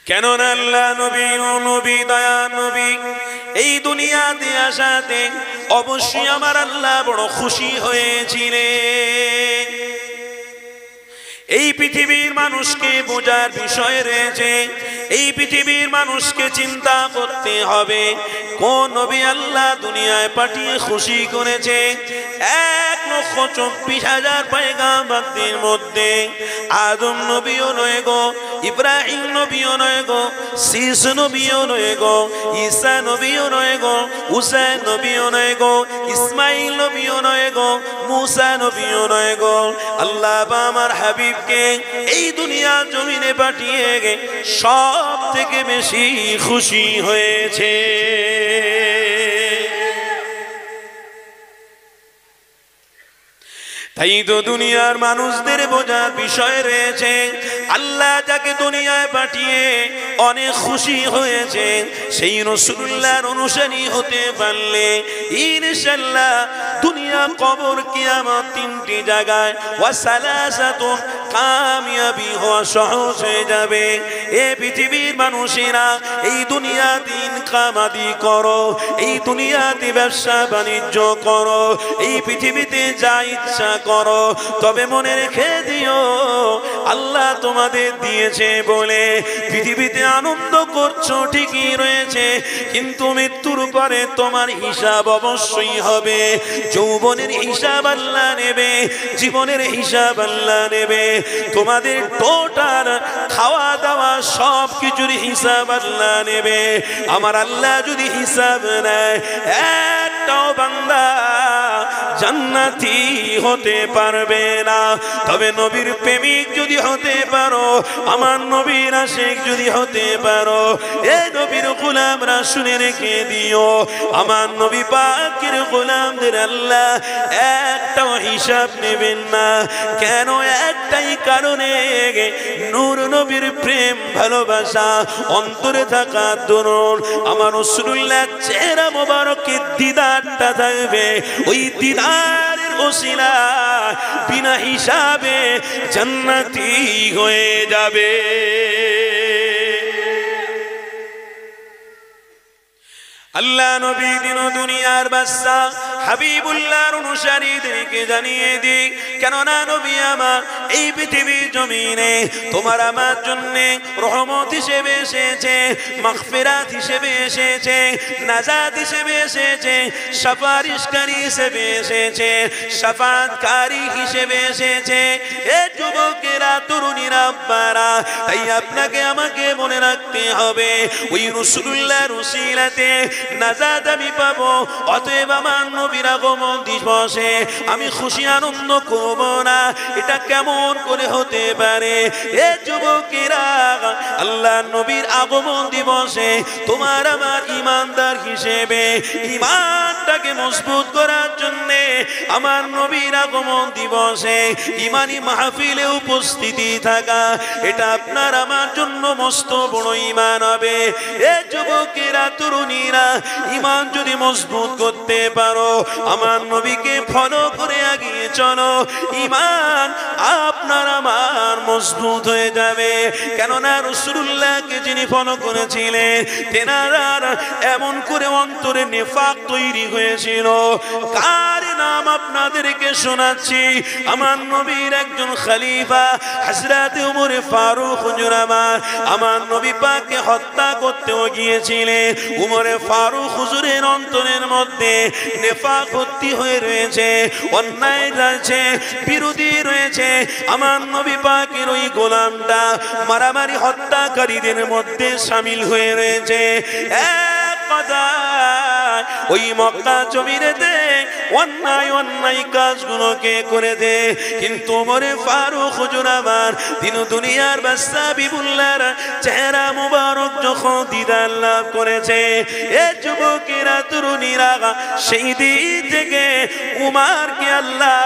কেননা আল্লাহ নবী ও নবী দয়া নবী এই দুনিয়াতে আসাতে অবশ্যই আমার আল্লাহ বড় খুশি হয়েছিলেন। এই পৃথিবীর মানুষকে বোঝার বিষয় রয়েছে, এই পৃথিবীর মানুষকে চিন্তা করতে হবে কোন নবী আল্লাহ দুনিয়ায় পাঠিয়ে খুশি করেছে। 1,24,000 পয়গাম্বরদের মধ্যে আদম নবীও নয় গো, ইব্রাহিম নবীও নয় গো, শীষ নবীও নয় গো, ঈসা নবীও নয় গো, হুসাইন নবীও নয় গো, ইসমাইল নবীও নয় গো, মুসা নবীও নয় গো। আল্লাহ আমার হাবিবকে এই দুনিয়া জমিনে পাঠিয়ে সব থেকে বেশি খুশি হয়েছে। তাই তো দুনিয়ার মানুষদের বোঝার বিষয় রয়েছে আল্লাহ যাকে দুনিয়ায় পাঠিয়ে অনেক খুশি হয়েছে সেই রাসূলুল্লাহর অনুসারী হতে পারলে ইনশাআল্লাহ দুনিয়া কবর কিয়ামত তিনটি জায়গায় ওয়া সালাসাতুন কামিয়াবি হওয়া সহজ হয়ে যাবে। এ পৃথিবীর মানুষেরা এই দুনিয়াতে ইনকামাদি করো, এই দুনিয়াতে ব্যবসা বাণিজ্য করো, এই পৃথিবীতে যা ইচ্ছা করো, তবে মনে রেখে দিও আল্লাহ তোমাদের দিয়েছে বলে পৃথিবীতে আনন্দ করছো ঠিকই রয়েছে, কিন্তু মৃত্যুর পরে তোমার হিসাব অবশ্যই হবে। যৌবনের হিসাব আল্লাহ নেবে, জীবনের হিসাব আল্লাহ নেবে, তোমাদের টোটাল খাওয়া দাওয়া সব কিছুর হিসাব আল্লাহ নেবে। আমার আল্লাহ যদি হিসাব নেয় একটাও বান্দা জান্নাতি হতে পারবে না। তবে নবীর প্রেমিক যদি হতে পারো, আমার নবীর আশিক যদি হতে পারো, এ নবীর গোলামরা শুনে রেখে দিও আমার নবী পাকের গোলামদের আল্লাহ একটাও হিসাব নেবেন না। কেন? একটাই কারণে, নূর নবীর প্রেম ভালোবাসা অন্তরে থাকা দরুন আমার রাসূলুল্লাহ চেহারা মোবারকের দিদারটা থাকবে, ওই দিদারের ওসিলা বিনা হিসাবে জান্নাতি হয়ে যাবে। আল্লাহ নবী দিন দুনিয়ার বাদশা হাবিবুল্লাহর অনুসারীদেরকে জানিয়ে দিই, কেননা নবী আমার এই পৃথিবীর জমিনে তোমার আমার জন্য রহমত হিসেবে এসেছে, মাগফিরাত হিসেবে এসেছে, নাজাত হিসেবে এসেছে, সুপারিশকারী হিসেবে এসেছে, শাফাআতকারী হিসেবে এসেছে। এ যুবকেরা, তরুণীরা, আব্বারা, তাই আপনাকে আমাকে মনে রাখতে হবে ওই রাসূলুল্লাহর উসিলাতে নাজাত আমি পাবো। অতএব আমার নবীর আগমন দিবসে আমি খুশি আনন্দ করব না, এটা কেমন করে হতে পারে? এ যুবকেরা, আল্লাহ নবীর আগমন দিবসে তোমার আমার ইমানদার হিসেবে ইমানটাকে মজবুত করার জন্য আমার নবীর আগমন দিবসে ইমানি মাহফিলে উপস্থিতি থাকা, এটা আপনার আমার জন্য মস্ত বড় ইমান হবে। এ যুবকেরা, তরুণীরা, ইমান যদি মজবুত করতে পারো, আমার নবীকে ফলো করে এগিয়ে চলো, ইমান আপনার আমার মজবুত হয়ে যাবে। কেননা রাসূলুল্লাহকে যিনি ফলো করেছিলেন তেনার এমন করে অন্তরে নিফাক তৈরি হয়েছিল। কার নাম আপনাদেরকে শোনাচ্ছি? আমার নবীর একজন খলিফা হযরত ওমর ফারুক হুজুর আমার নবী পাককে হত্যা করতেও গিয়েছিলেন। ওমর ফারুক হুজুরের অন্তরের মধ্যে নিফাক ভর্তি হয়ে রয়েছে, অন্যায় রয়েছে, বিরোধী রয়েছে। আমার নবী পাকের ওই গোলামটা মারামারি হত্যাকারীদের মধ্যে শামিল হয়ে রয়েছে। এক কথা ওই মক্কা জমিনেতে অন্যায় অন্যায় কাজগুলোকে করে দে, কিন্তু ওমরে ফারুক হুজুর আমার দিন দুনিয়ার বাদশা হাবিবুল্লাহর চেহারা মুবারক যখন দিদার লাভ করেছে, এ যুবকেরা, তরুণীরা, সেই দিন থেকে উমারকে আল্লাহ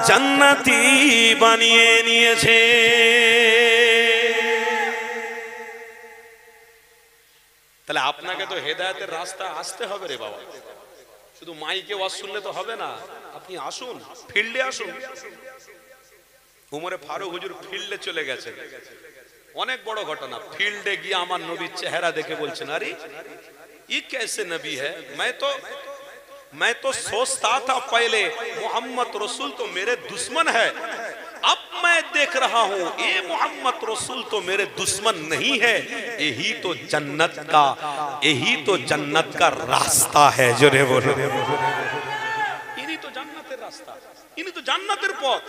জান্নাতি বানিয়ে নিয়েছে। তাহলে আপনাকে তো হেদায়েতের রাস্তা আসতে হবে রে বাবা, শুধু মাইকে ওয়াজ শুনলে তো হবে না। আপনি আসুন, ফিল্ডে আসুন। ওমরে ফারুক হুজুর ফিল্ডে চলে গেছেন, অনেক বড় ঘটনা। ফিল্ডে গিয়ে আমার নবীর চেহারা দেখে বলছেন, আরে ये कैसे नबी है? मैं तो सोचता था पहले मोहम्मद रसूल तो मेरे दुश्मन है, अब मैं देख रहा हूँ ये मोहम्मद रसूल तो मेरे दुश्मन नहीं है, यही तो जन्नत का रास्ता है। जोरे बोलो, इन्हीं तो जन्नतेर रास्ता, इन्हीं तो जन्नतेर पथ।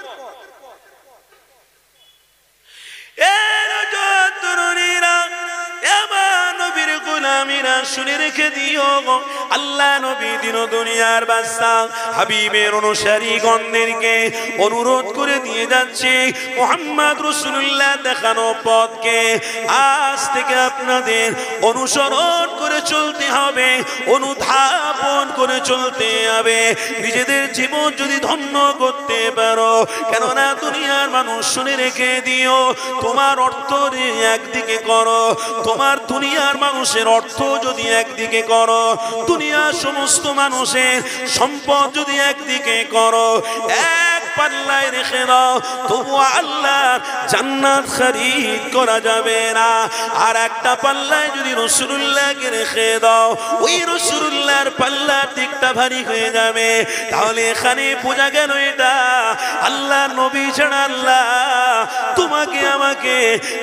শুনে রেখে দিও, আল্লাহ নবী দিন দুনিয়ার বাদশা হাবিবের অনুসারী গণদেরকে অনুরোধ করে দিয়ে যাচ্ছে, মুহাম্মদ রাসূলুল্লাহ দেখানো পথকে আজ থেকে আপনাদের অনুসরণ করে চলতে হবে, অনুধাবন করে চলতে হবে। নিজেদের জীবন যদি ধন্য করতে পারো, কেননা দুনিয়ার মানুষ শুনে রেখে দিও, তোমার অর্থ একদিকে করো, তোমার দুনিয়ার মানুষের অর্থ যদি একদিকে করো, দুনিয়ার সমস্ত মানুষের সম্পদ যদি একদিকে করো, এক পাল্লায় রেখে দাও, তবু আল্লাহর জান্নাত খরিদ করা যাবে না। আর একটা পাল্লায় যদি রাসূলুল্লাহকে রেখে দাও, ওই রাসূলুল্লাহর পাল্লার দিকটা ভারী হয়ে যাবে। তাহলে এখানে বোঝা গেল এটা আল্লাহর নবী ছাড়া আল্লাহ তোমাকে আমাকে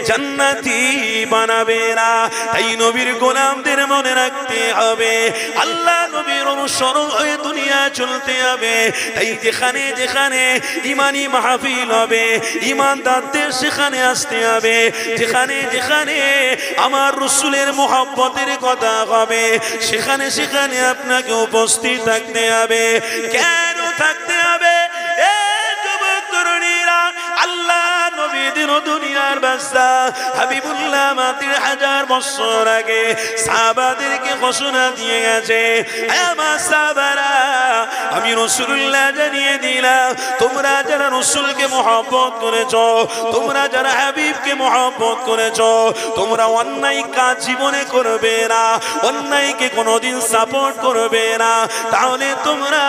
জান্নাতি বানাবে না। তাই নবীর গোলামদের মনে রাখতে হবে, আল্লাহ নবীর অনুসরণ হয়ে দুনিয়া চলতে হবে। তাই যেখানে যেখানে ইমানি মাহফিল হবে, ইমানদারদের সেখানে আসতে হবে, যেখানে যেখানে আমার রাসূলের মুহাব্বতের কথা হবে, সেখানে সেখানে আপনাকে উপস্থিত থাকতে হবে। কেন থাকতে হবে? আল্লাহ নবী দিন দুনিয়ার বাদশা হাবিবুল্লাহ মাত্র 1000 বছর আগে সাহাবাদেরকে ঘোষণা দিয়ে গেছে, আমার সাহাবারা আমি রাসূলুল্লাহ জানিয়ে দিলাম, তোমরা যারা রাসূলকে মহব্বত করেছো, তোমরা যারা হাবিবকে মহব্বত করেছো, তোমরা অন্যায় কাজ জীবনে করবে না, অন্যায়কে কোনোদিন সাপোর্ট করবে না। তাহলে তোমরা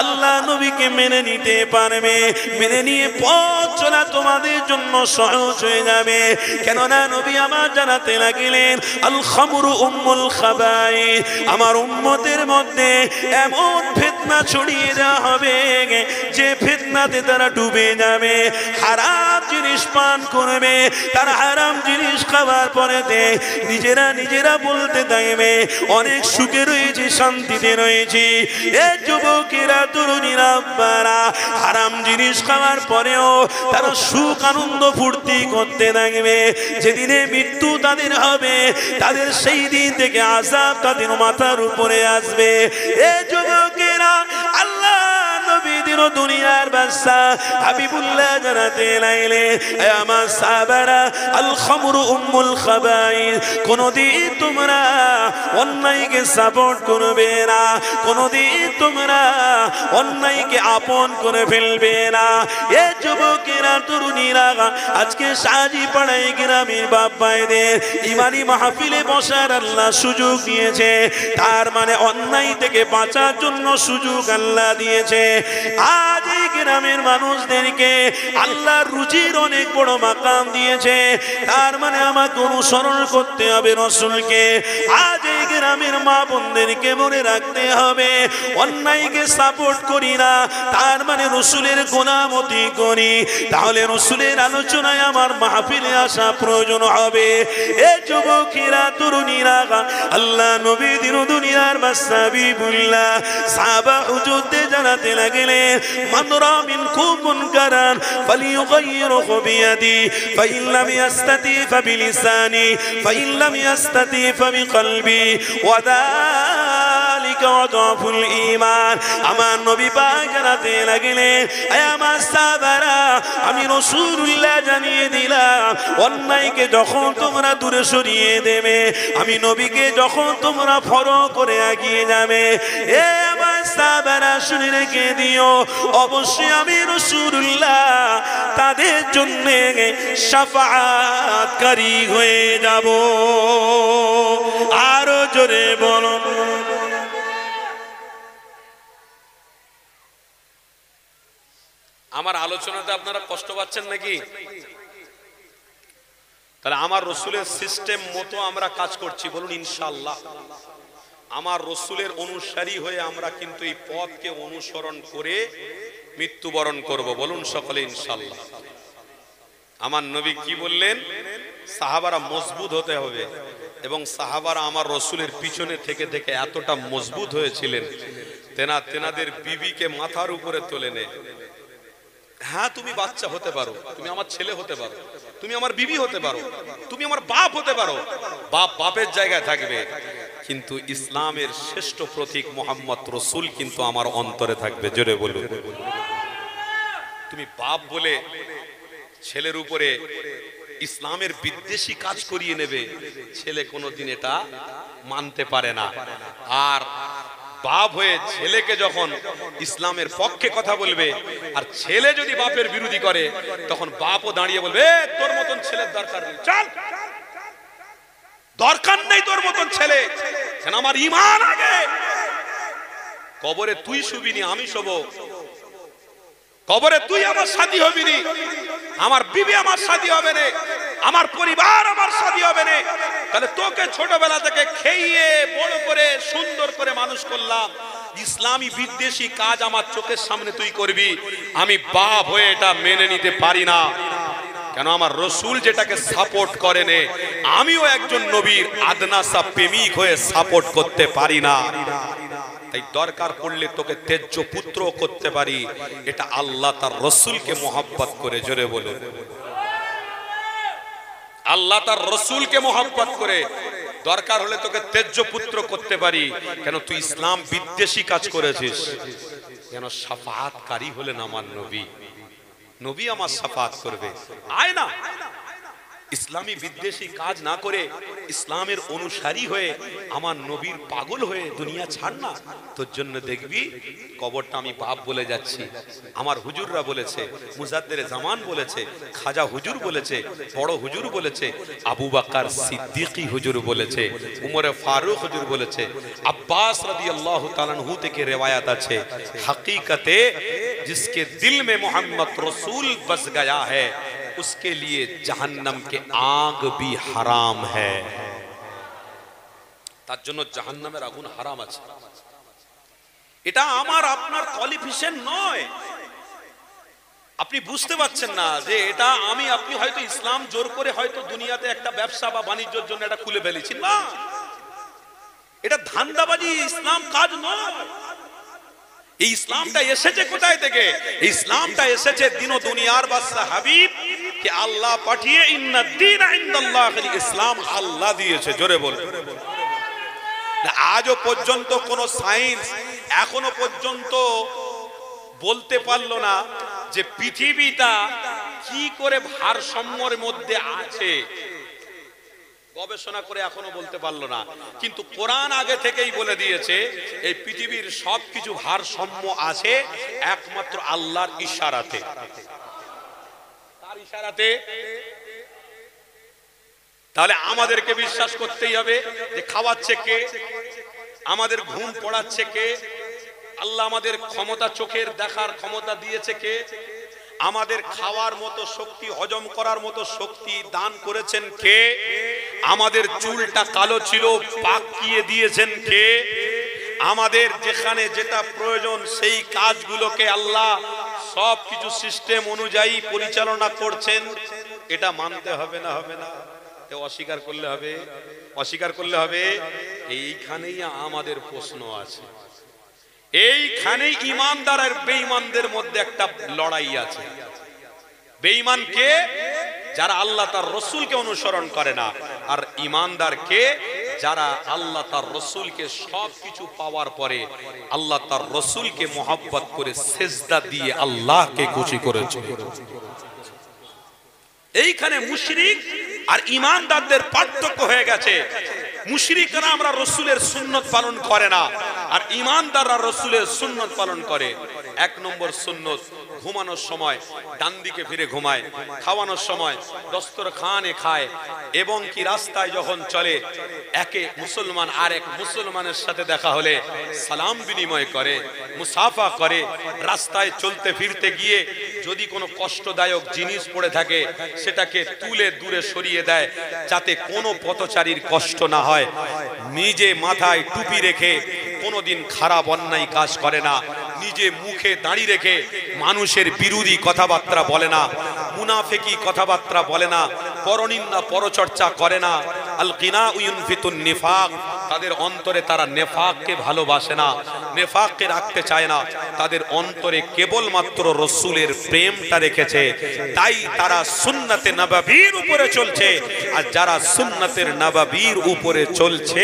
আল্লাহ নবীকে মেনে নিতে পারবে, মেনে নিয়ে পথ চলা তোমাদের জন্য সহজ হয়ে যাবে। কেননা নবী আমার জানাতে লাগলেন, আল খামরু উম্মুল খাবাইস, আমার উম্মতের মধ্যে এমন ফিতনা ছড়িয়ে দেওয়া হবে যে ফিতনাতে তারা ডুবে যাবে, হারাম জিনিস পান করবে, তারা হারাম জিনিস খাওয়ার পরেতে নিজেরা বলতে থাকবে অনেক সুখে রয়েছে, শান্তিতে রয়েছি। এ যুবকেরা, তরুণীরা, আব্বারা, হারাম জিনিস খাওয়ার পরেও তারা সুখ আনন্দ ফুর্তি করতে থাকবে। যেদিনে মৃত্যু তাদের হবে, তাদের সেই দিন থেকে আযাব তাদের মাথার উপরে আসবে। এ যুবকেরা, আল্লাহ নবী দিন দুনিয়ার বাদশা হাবিবুল্লাহ জানাতে লাগলেন, আমার সাহাবারা, আল খামরু উম্মুল খাবাইস, কোনদিন তোমরা অন্যায়কে সাপোর্ট করবে না, কোনদিন তোমরা অন্যায়কে আপন করে ফেলবে না। এ যুবকেরা, তরুণীরা, আজকে সাজি পাড়ায় গ্রামের বাপ ভাইদের ইমানি মাহফিলে বসার আল্লাহ সুযোগ দিয়েছে, তার মানে অন্যায় থেকে বাঁচার জন্য সুযোগ আল্লাহ দিয়েছে। আজ এই গ্রামের মানুষদেরকে আল্লাহর রুজির অনেক বড় মাকাম দিয়েছে, তার মানে আমাকে অনুসরণ করতে হবে রাসূলকে। আজ এই গ্রামের মা বোনদেরকে মনে রাখতে হবে, অন্যায়কে সাপোর্ট করি না, তার মানে রাসূলের গোলামতি করি, তাহলে রাসূলের আলোচনায় আমার মাহফিলে আসা প্রয়োজন হবে। এ যুবকেরা, তরুণীরা, আল্লাহ নবী দিন দুনিয়ার বাদশা হাবিবুল্লাহ সাহাবা হুজুরদের জানাতে লাগলেন, মান রা মিনকুম মুনকারান ফালিয়ুগাইয়িরহু বিয়াদি ফাইন লাম ইয়াস্তাতি ফাবিলিসানি ফাইন লাম ইয়াস্তাতি ফাবিকলবি ওয়া যালিকা আযাফুল ঈমান। আমার নবী পাক জানাতে লাগলেন, হে আমার সাহাবারা, আমি রাসূলুল্লাহ জানিয়ে দিলাম, অন্যায়কে যখন তোমরা দূরে সরিয়ে দেবে, আমি নবীকে যখন তোমরা ফলো করে এগিয়ে যাবে, এ আমার সাহাবারা শুনে রেখে দিও, অবশ্যই আমি রাসূলুল্লাহ তাদের জন্য শাফাআতকারী হয়ে যাব। আরো জোরে বলুন। আমার আলোচনাতে আপনারা কষ্ট পাচ্ছেন নাকি? তাহলে আমার রসুলের সিস্টেম মতো আমরা কাজ করছি, বলুন ইনশাআল্লাহ। আমার রসুলের অনুসারী হয়ে আমরা কিন্তু এই পথকে অনুসরণ করে মৃত্যুবরণ করব, বলুন সকলে ইনশাআল্লাহ। আমার নবী কি বললেন? সাহাবারা মজবুত হতে হবে, এবং সাহাবারা আমার রসুলের পিছনে থেকে থেকে এতটা মজবুত হয়েছিলেন, তেনাদের বিবিকে মাথার উপরে তোলে নে। হ্যাঁ, তুমি বাচ্চা হতে পারো, তুমি আমার ছেলে হতে পারো, তুমি আমার বিবি হতে পারো, তুমি আমার বাপ হতে পারো, বাপ বাপের জায়গায় থাকবে, কিন্তু ইসলামের শ্রেষ্ঠ প্রতীক মোহাম্মদ রসুল কিন্তু আমার অন্তরে থাকবে। জোরে বলুন। তুমি বাপ বলে ছেলের উপরে ইসলামের বিদ্বেষী কাজ করিয়ে নেবে, ছেলে কোনোদিন এটা মানতে পারে না। আর বাপ হয়ে ছেলেকে যখন ইসলামের পক্ষে কথা বলবে, আর ছেলে যদি বাপের বিরোধী করে, তখন বাপও দাঁড়িয়ে বলবে, তোর মতন ছেলের দরকার নেই, চল, দরকার নেই তোর মতন ছেলে, কেন আমার ঈমান আগে। কবরে তুই শুবিনি, আমি শোবো। কবরে তুই আমার সাথী হবি নি, আমার বিবি আমার সাথী হবে না, আমার পরিবার আমার সাথী হবে না। তাহলে তোকে ছোটবেলা থেকে খেয়ে বড় করে সুন্দর করে মানুষ করলাম, ইসলামী বিদ্বেষী কাজ আমার চোখের সামনে তুই করবি, আমি বাপ হয়ে এটা মেনে নিতে পারি না। কেন? আমার রসুল যেটাকে সাপোর্ট করেন, আমিও একজন নবীর আদনাসা প্রেমিক হয়ে সাপোর্ট করতে পারি না। তাই দরকার পড়লে তোকে তেজ্য পুত্র করতে পারি, এটা আল্লাহ তার রসুলকে মোহাব্বত করে। জোরে বলে, আল্লাহ তার রসুলকে মোহাব্বত করে দরকার হলে তোকে তেজ্য পুত্র করতে পারি। কেন? তুই ইসলাম বিদ্বেষী কাজ করেছিস। কেন? শাফাআতকারী হলেন আমার নবী, নবী আমার শাফাআত করবে। আয় না, ইসলামী বিদ্বেষী কাজ না করে ইসলামের অনুসারী হয়ে আমার নবীর পাগল হয়ে দুনিয়া ছাড় না। তোর জন্য দেখবি কবরটা আমি বাপ বলে যাচ্ছি, আমার হুজুররা বলেছে, মুজাদ্দেরে জামান বলেছে, খাজা হুজুর বলেছে, বড় হুজুর বলেছে, আবু বকর সিদ্দিকী হুজুর বলেছে, উমরে ফারুক হুজুর বলেছে, আব্বাস রাদিয়াল্লাহু তাআলা আনহু থেকে রিওয়ায়াত আছে, হकीकते जिसके दिल में मोहम्मद रसूल बस गया है उसके लिए जहन्नम के आग भी हराम है। তার জন্য জাহান্নামের আগুন হারাম আছে। এটা আমার আপনার কোয়ালিফিকেশন নয়। আপনি বুঝতে পারছেন না যে এটা আমি আপনি হয়তো ইসলাম জোর করে হয়তো দুনিয়াতে একটা ব্যবসা বা বাণিজ্যের জন্য এটা খুলে ফেলেছি, না, এটা ধান্দাবাজি, ইসলাম কাজ নয়। এই ইসলামটা এসেছে কোথায় থেকে? ইসলামটা এসেছে দিন ও দুনিয়ার বাদশা হাবিব কে আল্লাহ পাঠিয়ে, ইন্নাদ দীনা ইনদাল্লাহিল ইসলাম, আল্লাহ দিয়েছে। জোরে বল। আজও পর্যন্ত কোন সায়েন্স এখনো পর্যন্ত বলতে পারলো না যে পৃথিবীটা কি করে ভারসাম্যের মধ্যে আছে। গবেষণা করে এখনো বলতে পারলো না, কিন্তু কোরআন আগে থেকেই বলে দিয়েছে এই পৃথিবীর সবকিছু ভারসাম্য আছে একমাত্র আল্লাহর ইশারাতে। তার ইশারাতে। তাহলে আমাদেরকে বিশ্বাস করতেই হবে যে খাওয়াচ্ছে কে, আমাদের ঘুম পড়াচ্ছে কে, আল্লাহ আমাদের ক্ষমতা, চোখের দেখার ক্ষমতা দিয়েছে কে, আমাদের খাওয়ার মতো শক্তি, হজম করার মতো শক্তি দান করেছেন কে, আমাদের চুলটা কালো ছিল পাকিয়ে দিয়েছেন কে, আমাদের যেখানে যেটা প্রয়োজন সেই কাজগুলোকে আল্লাহ সবকিছু সিস্টেম অনুযায়ী পরিচালনা করছেন। এটা মানতে হবে না? হবে না? অস্বীকার করলে হবে? অস্বীকার করলে হবে? এইখানেই আমাদের প্রশ্ন আছে। এইখানেই ঈমানদার আর বেঈমানদের মধ্যে একটা লড়াই আছে। বেঈমান কে? যারা আল্লাহ তার রসুলকে অনুসরণ করে না। আর ঈমানদার কে? যারা আল্লাহ তার রসুলকে সবকিছু পাওয়ার পরে আল্লাহ তার রসুলকে মহব্বত করে সেজদা দিয়ে আল্লাহকে খুশি করেছে। এইখানে মুশরিক আর ঈমানদারদের পার্থক্য হয়ে গেছে। মুশরিকরা আমরা রসুলের সুন্নত পালন করে না, আর ঈমানদাররা রসুলের সুন্নত পালন করে। এক নম্বর সুন্নত, ঘুমানোর সময় ডান দিকে ফিরে ঘুমায়, খাওয়ানোর সময় দস্তরখানে খায়, এবং কি রাস্তায় যখন চলে একে মুসলমান আর এক মুসলমানের সাথে দেখা হলে সালাম বিনিময় করে, মুসাফা করে। রাস্তায় চলতে ফিরতে গিয়ে যদি কোনো কষ্টদায়ক জিনিস পড়ে থাকে সেটাকে তুলে দূরে সরিয়ে দেয়, যাতে কোনো পথচারীর কষ্ট না হয়। নিজে মাথায় টুপি রেখে কোনোদিন খারাপ অন্যায় কাজ করে না, নিজে মুখে দাঁড়িয়ে রেখে মানুষের বিরোধী কথাবার্তা বলে না, মুনাফিকি কথাবার্তা বলে না, পরনিন্দা পরচর্চা করে না। আল গিনা ইউনফিতুন নিফাক, তাদের অন্তরে তারা নেফাককে ভালোবাসে না, নেফাককে রাখতে চায় না, তাদের অন্তরে কেবলমাত্র রসুলের প্রেমটা রেখেছে। তাই তারা সুন্নতে নববীর উপরে চলছে। আর যারা সুন্নতের নববীর উপরে চলছে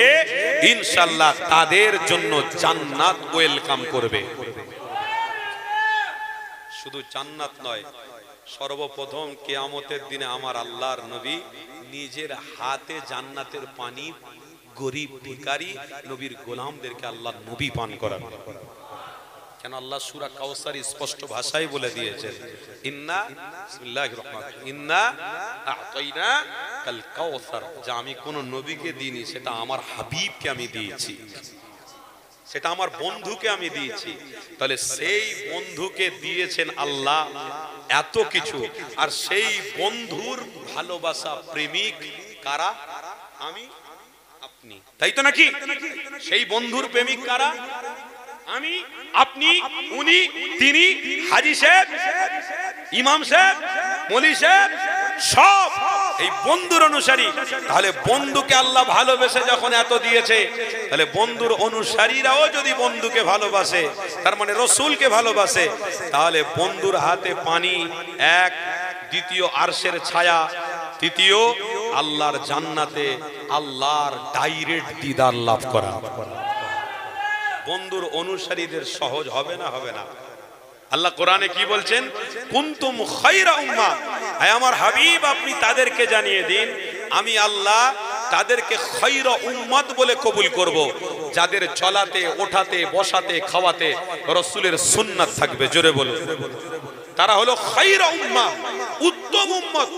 ইনশাআল্লাহ তাদের জন্য জান্নাত ওয়েলকাম করবে। শুধু জান্নাত নয়, সর্বপ্রথম কিয়ামতের দিনে আমার আল্লাহর নবী নিজের হাতে জান্নাতের পানি গরিব ভিখারি নবীর গোলামদেরকে আল্লাহ নবী পান করান। কেন আল্লাহ সূরা কাউসার স্পষ্ট ভাষায় বলে দিয়েছেন, ইন্না বিসমিল্লাহির রহমানির রহিম ইন্না আ'তাইনা কাল কাউসার, যা আমি কোন নবীকে দিইনি সেটা আমার হাবিবকে আমি দিয়েছি, সেটা আমার বন্ধুকে আমি দিয়েছি। তাহলে সেই বন্ধুকে দিয়েছেন আল্লাহ এত কিছু, আর সেই বন্ধুর ভালোবাসা প্রেমিক কারা? আমি আপনি, তাই তো নাকি? সেই বন্ধুর প্রেমিক কারা? আমি আপনি, উনি, তিনি, হাজী সাহেব, ইমাম সাহেব, মৌলভী সাহেব, সব এই বন্ধুর অনুসারী। তাহলে বন্ধুকে আল্লাহ ভালোবেসে যখন এত দিয়েছে, তাহলে বন্ধুর অনুসারীরাও যদি বন্ধুকে ভালোবাসে, তার মানে রসুলকে ভালোবাসে, তাহলে বন্ধুর হাতে পানি এক, দ্বিতীয় আরশের ছায়া, তৃতীয় আল্লাহর জান্নাতে আল্লাহর ডাইরেক্ট দিদার লাভ করা। বন্ধুর অনুসারীদের সহজ হবে না? হবে না। আল্লাহ কোরআনে কি বলছেন? কুনতুম খায়রা উম্মাহ, হে আমার হাবিব আপনি তাদেরকে জানিয়ে দিন আমি আল্লাহ তাদেরকে খায়রা উম্মত বলে কবুল করব, যাদের চলাতে ওঠাতে বসাতে খাওয়াতে রাসূলের সুন্নাত থাকবে। জোরে বলুন, তারা হলো খায়রা উম্মাহ, উত্তম উম্মত,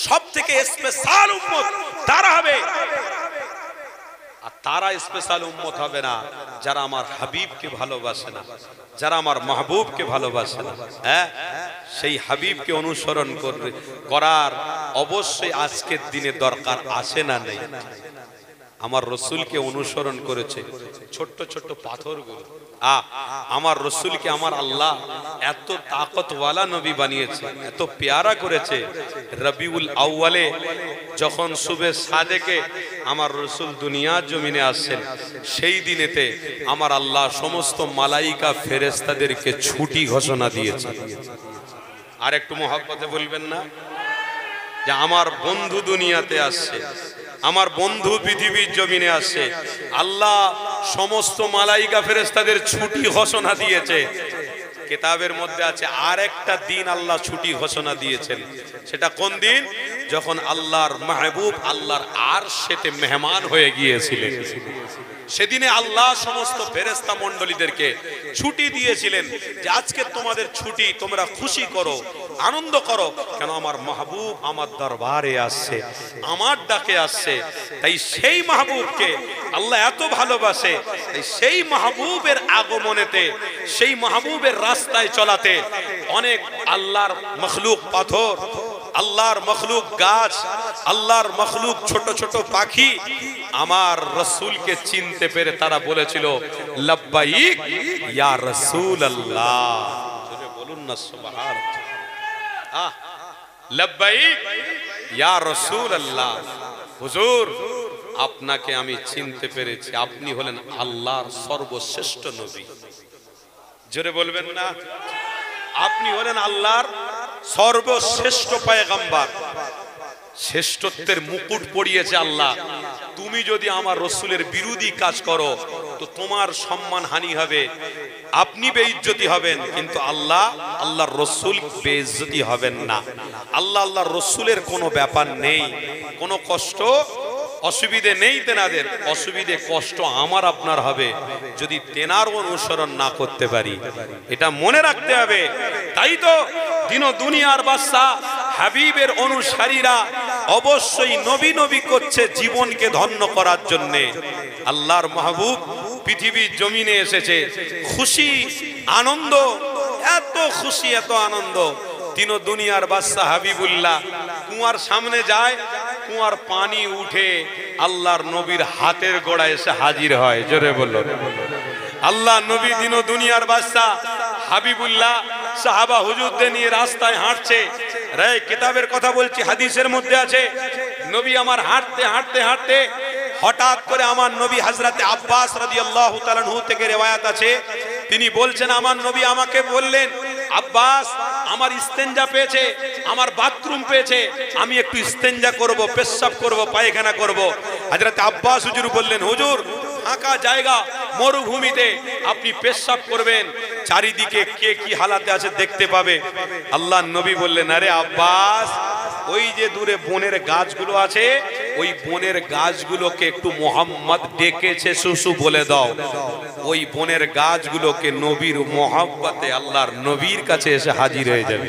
সবথেকে স্পেশাল উম্মত তারা হবে। আর তারা স্পেশাল উম্মত হবে না যারা আমার হাবিবকে ভালোবাসে না, যারা আমার মাহবুবকে ভালোবাসে না। হ্যাঁ, সেই হাবিবকে অনুসরণ করার অবশ্যই আজকের দিনে দরকার আছে না নেই? আমার রসুলকে অনুসরণ করেছে ছোট্ট ছোট্ট পাথরগুলো। আমার রসুলকে আমার আল্লাহ এত তাকতওয়ালা নবী বানিয়েছে, এত পেয়ারা করেছে। রবিউল আউয়ালে যখন সুবে সাদেকে আমার রসুল দুনিয়ার জমিনে আসছেন, সেই দিনেতে আমার আল্লাহ সমস্ত মালাইকা ফেরেশতাদেরকে ছুটি ঘোষণা দিয়েছে। আর একটু মহব্বতে বলবেন না যে আমার বন্ধু দুনিয়াতে আসছে, আমার বন্ধু পৃথিবীর জমিনে আসছে। আল্লাহ সমস্ত মালাইকা ফেরেশতাদের ছুটি ঘোষণা দিয়েছে। কিতাবের মধ্যে আছে আর একটা দিন আল্লাহ ছুটি ঘোষণা দিয়েছেন। সেটা কোন দিন? যখন আল্লাহর মাহবুব আল্লাহর আরশেতে মেহমান হয়ে গিয়েছিলেন। সেদিনে আল্লাহ সমস্ত ফেরেশতা মণ্ডলীদেরকে ছুটি দিয়েছিলেন যে আজকে তোমাদের ছুটি, তোমরা খুশি করো, আনন্দ করো, কেন আমার মাহবুব আমার দরবারে আসছে, আমার ডাকে আসছে। তাই সেই মাহবুবকে আল্লাহ এত ভালোবাসে, তাই সেই মাহবুবের আগমনেতে, সেই মাহবুবের রাস্তায় চলাতে অনেক আল্লাহর মখলুক পাথর, আল্লাহর মখলুক গাছ, আল্লাহর মখলুক ছোট ছোট পাখি আমার রসুলকে চিনতে পেরে তারা বলেছিল লব্বাইক ইয়া রাসূলুল্লাহ। বলুন না সুবহানাল্লাহ, লব্বাইক ইয়া রাসূলুল্লাহ, হুজুর আপনাকে আমি চিনতে পেরেছি, আপনি হলেন আল্লাহর সর্বশ্রেষ্ঠ নবী। জোরে বলবেন না, আপনি হলেন আল্লাহর সর্বশ্রেষ্ঠ পয়গম্বর। শ্রেষ্ঠত্বের মুকুট পরিয়েছে আল্লাহ। তুমি যদি আমার রসুলের বিরোধী কাজ করো তো তোমার সম্মান হানি হবে, আপনি বেইজ্জতি হবেন, কিন্তু আল্লাহ আল্লাহর রসুল বেইজ্জতি হবেন না। আল্লাহ আল্লাহর রসুলের কোনো ব্যাপার নেই, কোনো কষ্ট অসুবিধে নেই তেনাদের। অসুবিধে কষ্ট আমার আপনার হবে যদি তেনার অনুসরণ না করতে পারি, এটা মনে রাখতে হবে। তাই তো দিন দুনিয়ার বাদশা হাবিবের অনুসারীরা অবশ্যই নবী নবী করছে জীবনকে ধন্য করার জন্যে। আল্লাহর মাহবুব পৃথিবীর জমিনে এসেছে, খুশি আনন্দ, এত খুশি এত আনন্দ। দিন ও দুনিয়ার বাদশা হাবিবুল্লাহ কুয়ার সামনে যায়, কুয়ার পানি উঠে আল্লাহর নবীর হাতের গোড়ায় এসে হাজির হয়। জোরে বলল আল্লাহ নবী দিন ও দুনিয়ার বাদশা হাবিবুল্লাহ সাহাবা হুজুরদের নিয়ে রাস্তায় হাঁটছে। রে কিতাবের কথা বলছি, হাদিসের মধ্যে আছে নবী আমার হাঁটতে হাঁটতে হাঁটতে হঠাৎ করে আমার নবী হযরতে আব্বাস রাদিয়াল্লাহু তাআলা আনহু থেকে রিওয়ায়াত আছে, তিনি বলছেন আমার নবী আমাকে বললেন, আব্বাস আমার ইস্তেঞ্জা পেয়েছে, আমার বাথরুম পেয়েছে, আমি একটু ইস্তেঞ্জা করব, পেশাব করব, পায়খানা করব। হযরতে আব্বাস হুজুর বললেন, হুজুর ফাঁকা জায়গা মরুভূমিতে আপনি পেশাব করবেন, চারিদিকে কে কি হালাতে আছে দেখতে পাবে। আল্লাহর নবী বললেন, আরে আব্বাস ওই যে দূরে বনের গাছগুলো আছে, ওই বনের গাছগুলোকে একটু মোহাম্মদ ডেকেছে সুসু বলে দাও, ওই বনের গাছগুলোকে নবীর মোহাব্বতে আল্লাহর নবীর কাছে এসে হাজির হয়ে যাবে।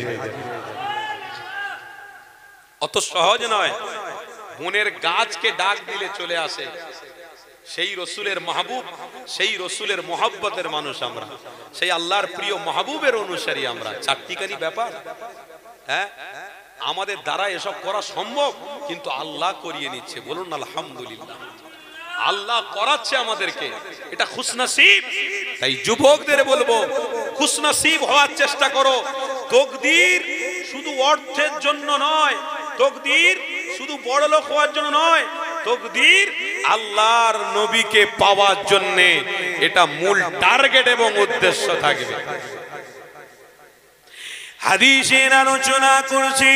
অত সহজ নয়, বনের গাছকে ডাক দিলে চলে আসে। সেই রসুলের মাহবুব, সেই রসুলের মোহাব্বতের মানুষ আমরা, সেই আল্লাহর প্রিয় মাহবুবের অনুসারী আমরা। চারটিকারি ব্যাপার, হ্যাঁ আমাদের দ্বারা এসব করা সম্ভব, কিন্তু আল্লাহ করিয়ে নিচ্ছে। বলুন আলহামদুলিল্লাহ, আল্লাহ করাচ্ছে আমাদেরকে, এটা খুশনসিব। তাই যুবকদের বলবো খুশনসিব হওয়ার চেষ্টা করো। তকদির শুধু অর্থের জন্য নয়, তকদির শুধু বড়লোক হওয়ার জন্য নয়, তকদির আল্লাহর নবীকে পাওয়ার জন্য, এটা মূল টার্গেট এবং উদ্দেশ্য থাকবে। হাদিসের আলোচনা করছি,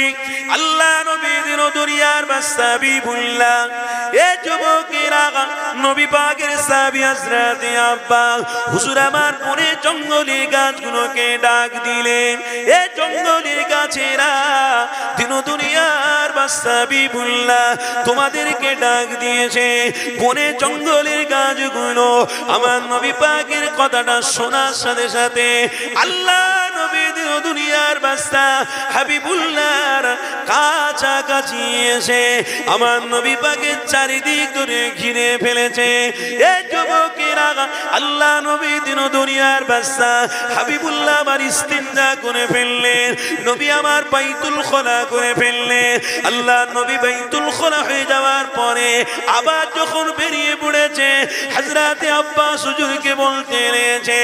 আল্লাহ নবী দিন দুনিয়ার বাদশা হাবিবুল্লাহ, এ যুবকেরা নবী পাকের সাহাবী হযরত আব্বাস হুজুর আমার পরে জঙ্গলি গাছগুলোকে ডাক দিলেন, এ জঙ্গলি গাছেরা দিন দুনিয়ার বাদশা হাবিবুল্লাহ তোমাদেরকে ডাক দিয়েছে। বনে জঙ্গলের গাছগুলো আমার নবী পাকের কথাটা শোনার সাথে সাথে আল্লাহ নবী দিন দুনিয়ার বাদশা হাবিবুল্লাহর কাছাকাছি এসে আমার নবী পাকের চারিদিক ধরে ঘিরে ফেলেছে। এ যুবকেরা আল্লাহ নবী দিন দুনিয়ার বাদশা হাবিবুল্লাহ আমার ইস্তিনজা করে ফেললেন, নবী আমার বাইতুল খোলা করে ফেললেন। আল্লাহ নবী বাইতুল খোলা হয়ে যাওয়ার পরে আবার যখন বেরিয়ে পড়েছে, হযরতে আব্বাস হুজুরকে বলতে লেগেছে,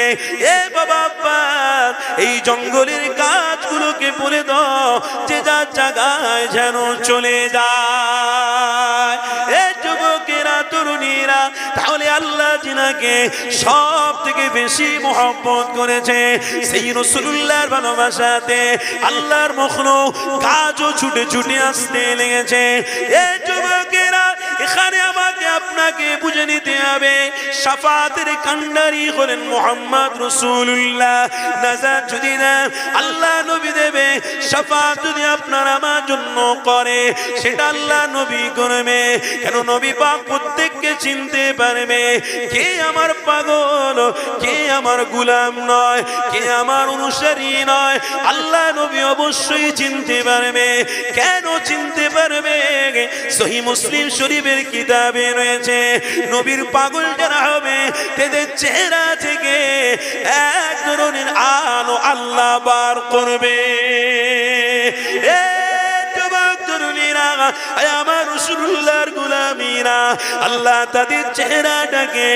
এ বাবা আব্বাস এই জঙ্গলের গাছগুলোকে বলে দাও যে যার জায়গায় যেন চলে যায়। এ যুবকেরা তরুণীরা, তাহলে আল্লাহ জিনাকে সব থেকে বেশি মহব্বত করেছে, সেই রাসূলুল্লাহর ভালোবাসাতে আল্লাহর মখলুক গাছও ছুটে ছুটে আসতে লেগেছে। এ যুবকেরা এখানে আমাকে আপনাকে বুঝে নিতে হবে, শাফাতের কান্ডারি হলেন মুহাম্মদ রাসূলুল্লাহ। নাজাত যদি না আল্লাহ নবী দেবে, শাফাত যদি আপনার আমার জন্য করে, সেটা আল্লাহ নবী করবে। কেন নবী পাক প্রত্যেককে চিনতে পারবে, কে আমার পাগল, কে আমার গোলাম নয়, কে আমার অনুসারী নয়, আল্লাহ নবী অবশ্যই চিনতে পারবে। কেন চিনতে পারবে? সহিহ মুসলিম শরীফের কিতাবে রয়েছে, নবীর পাগল যারা হবে তাদের চেহারা থেকে এক ধরনের আলো আল্লাহ বার করবে। আমার রাসূলুল্লাহর গোলামীরা আল্লাহ তাদের চেহারাটাকে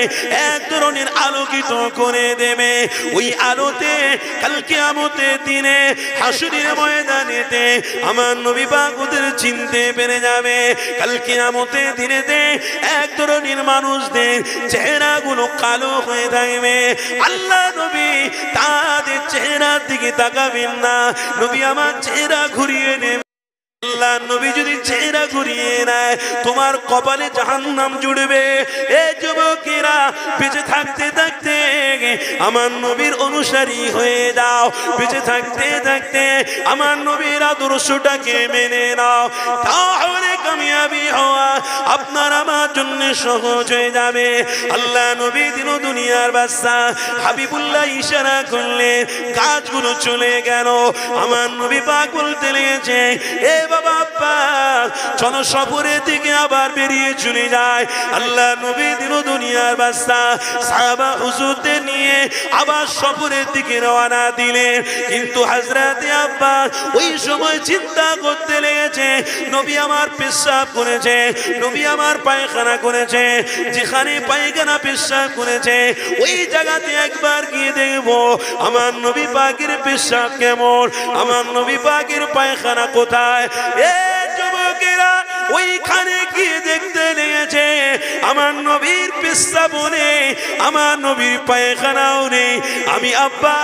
এক ধরনের আলোকিত করে দেবে। ওই আলোতে কাল কিয়ামতের দিনে হাসরের ময়দানেতে আমার নবী পাক ওদের চিনতে পেরে যাবে। কাল কিয়ামতের দিনেতে এক ধরনের মানুষদের চেহারাগুলো কালো হয়ে থাকবে। আল্লাহ নবী তাদের চেহারার দিকে তাকাবেন না, নবী আমার চেহারা ঘুরিয়ে নেবে। আল্লাহ নবী যদি চেহারা ঘুরিয়ে নেয়, তোমার কপালে জাহান্নাম জুড়বে। এ যুবকেরা বেঁচে থাকতে থাকতে আমার নবীর অনুসারী হয়ে যাও, বেঁচে থাকতে থাকতে আমার নবীর আদর্শটাকে মেনে নাও, তাহলে কামিয়াবি হওয়া আপনার আমার জন্য সহজ হয়ে যাবে। আল্লাহ নবী দিন দুনিয়ার বাদশা হাবিবুল্লাহ ইশারা করলে গাছগুলো চলে গেল। আমার নবী পাক বলতে লেগেছে, এ বাবা পাক জনসফরের দিকে আবার বেরিয়ে চলে যায়। আল্লাহ নবী দিন দুনিয়ার বাদশা সাহাবা হুজুরদের নিয়ে আবার সফরের দিকে রওনা দিলেন। কিন্তু হযরত আব্বাস ওই সময় চিন্তা করতে লেগেছে, নবী আমার পেশাব করেছে, নবী আমার পায়খানা করেছে, যেখানে পায়খানা পেশাব করেছে ওই জায়গাতে একবার গিয়ে দেখবো আমার নবী পাকের পেশাব কেমন, আমার নবী পাকের পায়খানা কোথায়। এ যুবকেরা ওইখানে গিয়ে দেখতে লেগেছে আমার নবীর পেশাবও নেই, আমার নবীর পায়খানাও নেই। আমি আব্বা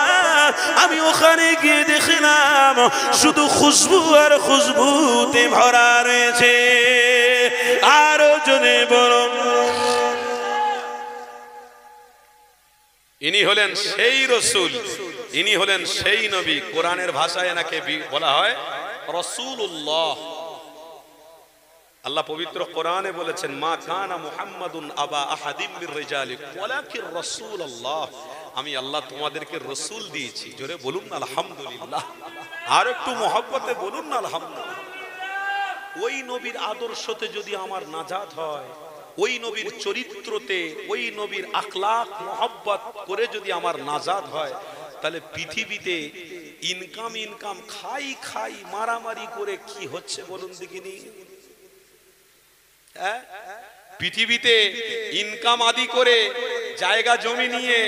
আমি ওখানে গিয়ে দেখলাম শুধু খুশবু আর খুশবুতে ভরা রয়েছে। আরো জনে বলুন, ইনি হলেন সেই রসুল, ইনি হলেন সেই নবী। কোরআনের ভাষায় এনাকে বলা হয় রাসূলুল্লাহ। আল্লাহ পবিত্র কোরআনে বলেছেন, মা কানা মুহাম্মাদুন আবা আহাদিম মির রিজালিকুম ওয়ালাকিন রাসূলুল্লাহ। আমি আল্লাহ তোমাদেরকে রসুল দিয়েছি। জোরে বলুন না আলহামদুলিল্লাহ। আর একটু মহব্বতে বলুন না আলহামদুলিল্লাহ। ওই নবীর আদর্শতে যদি আমার নাজাত হয়, ওই নবীর চরিত্রতে, ওই নবীর আখলাক মহব্বত করে যদি আমার নাজাত হয়, তাহলে পৃথিবীতে ইনকাম খাই মারামারি করে কি হচ্ছে বলুন দেখিনি। পৃথিবীতে ইনকাম আদি করে জায়গা জমি নিয়ে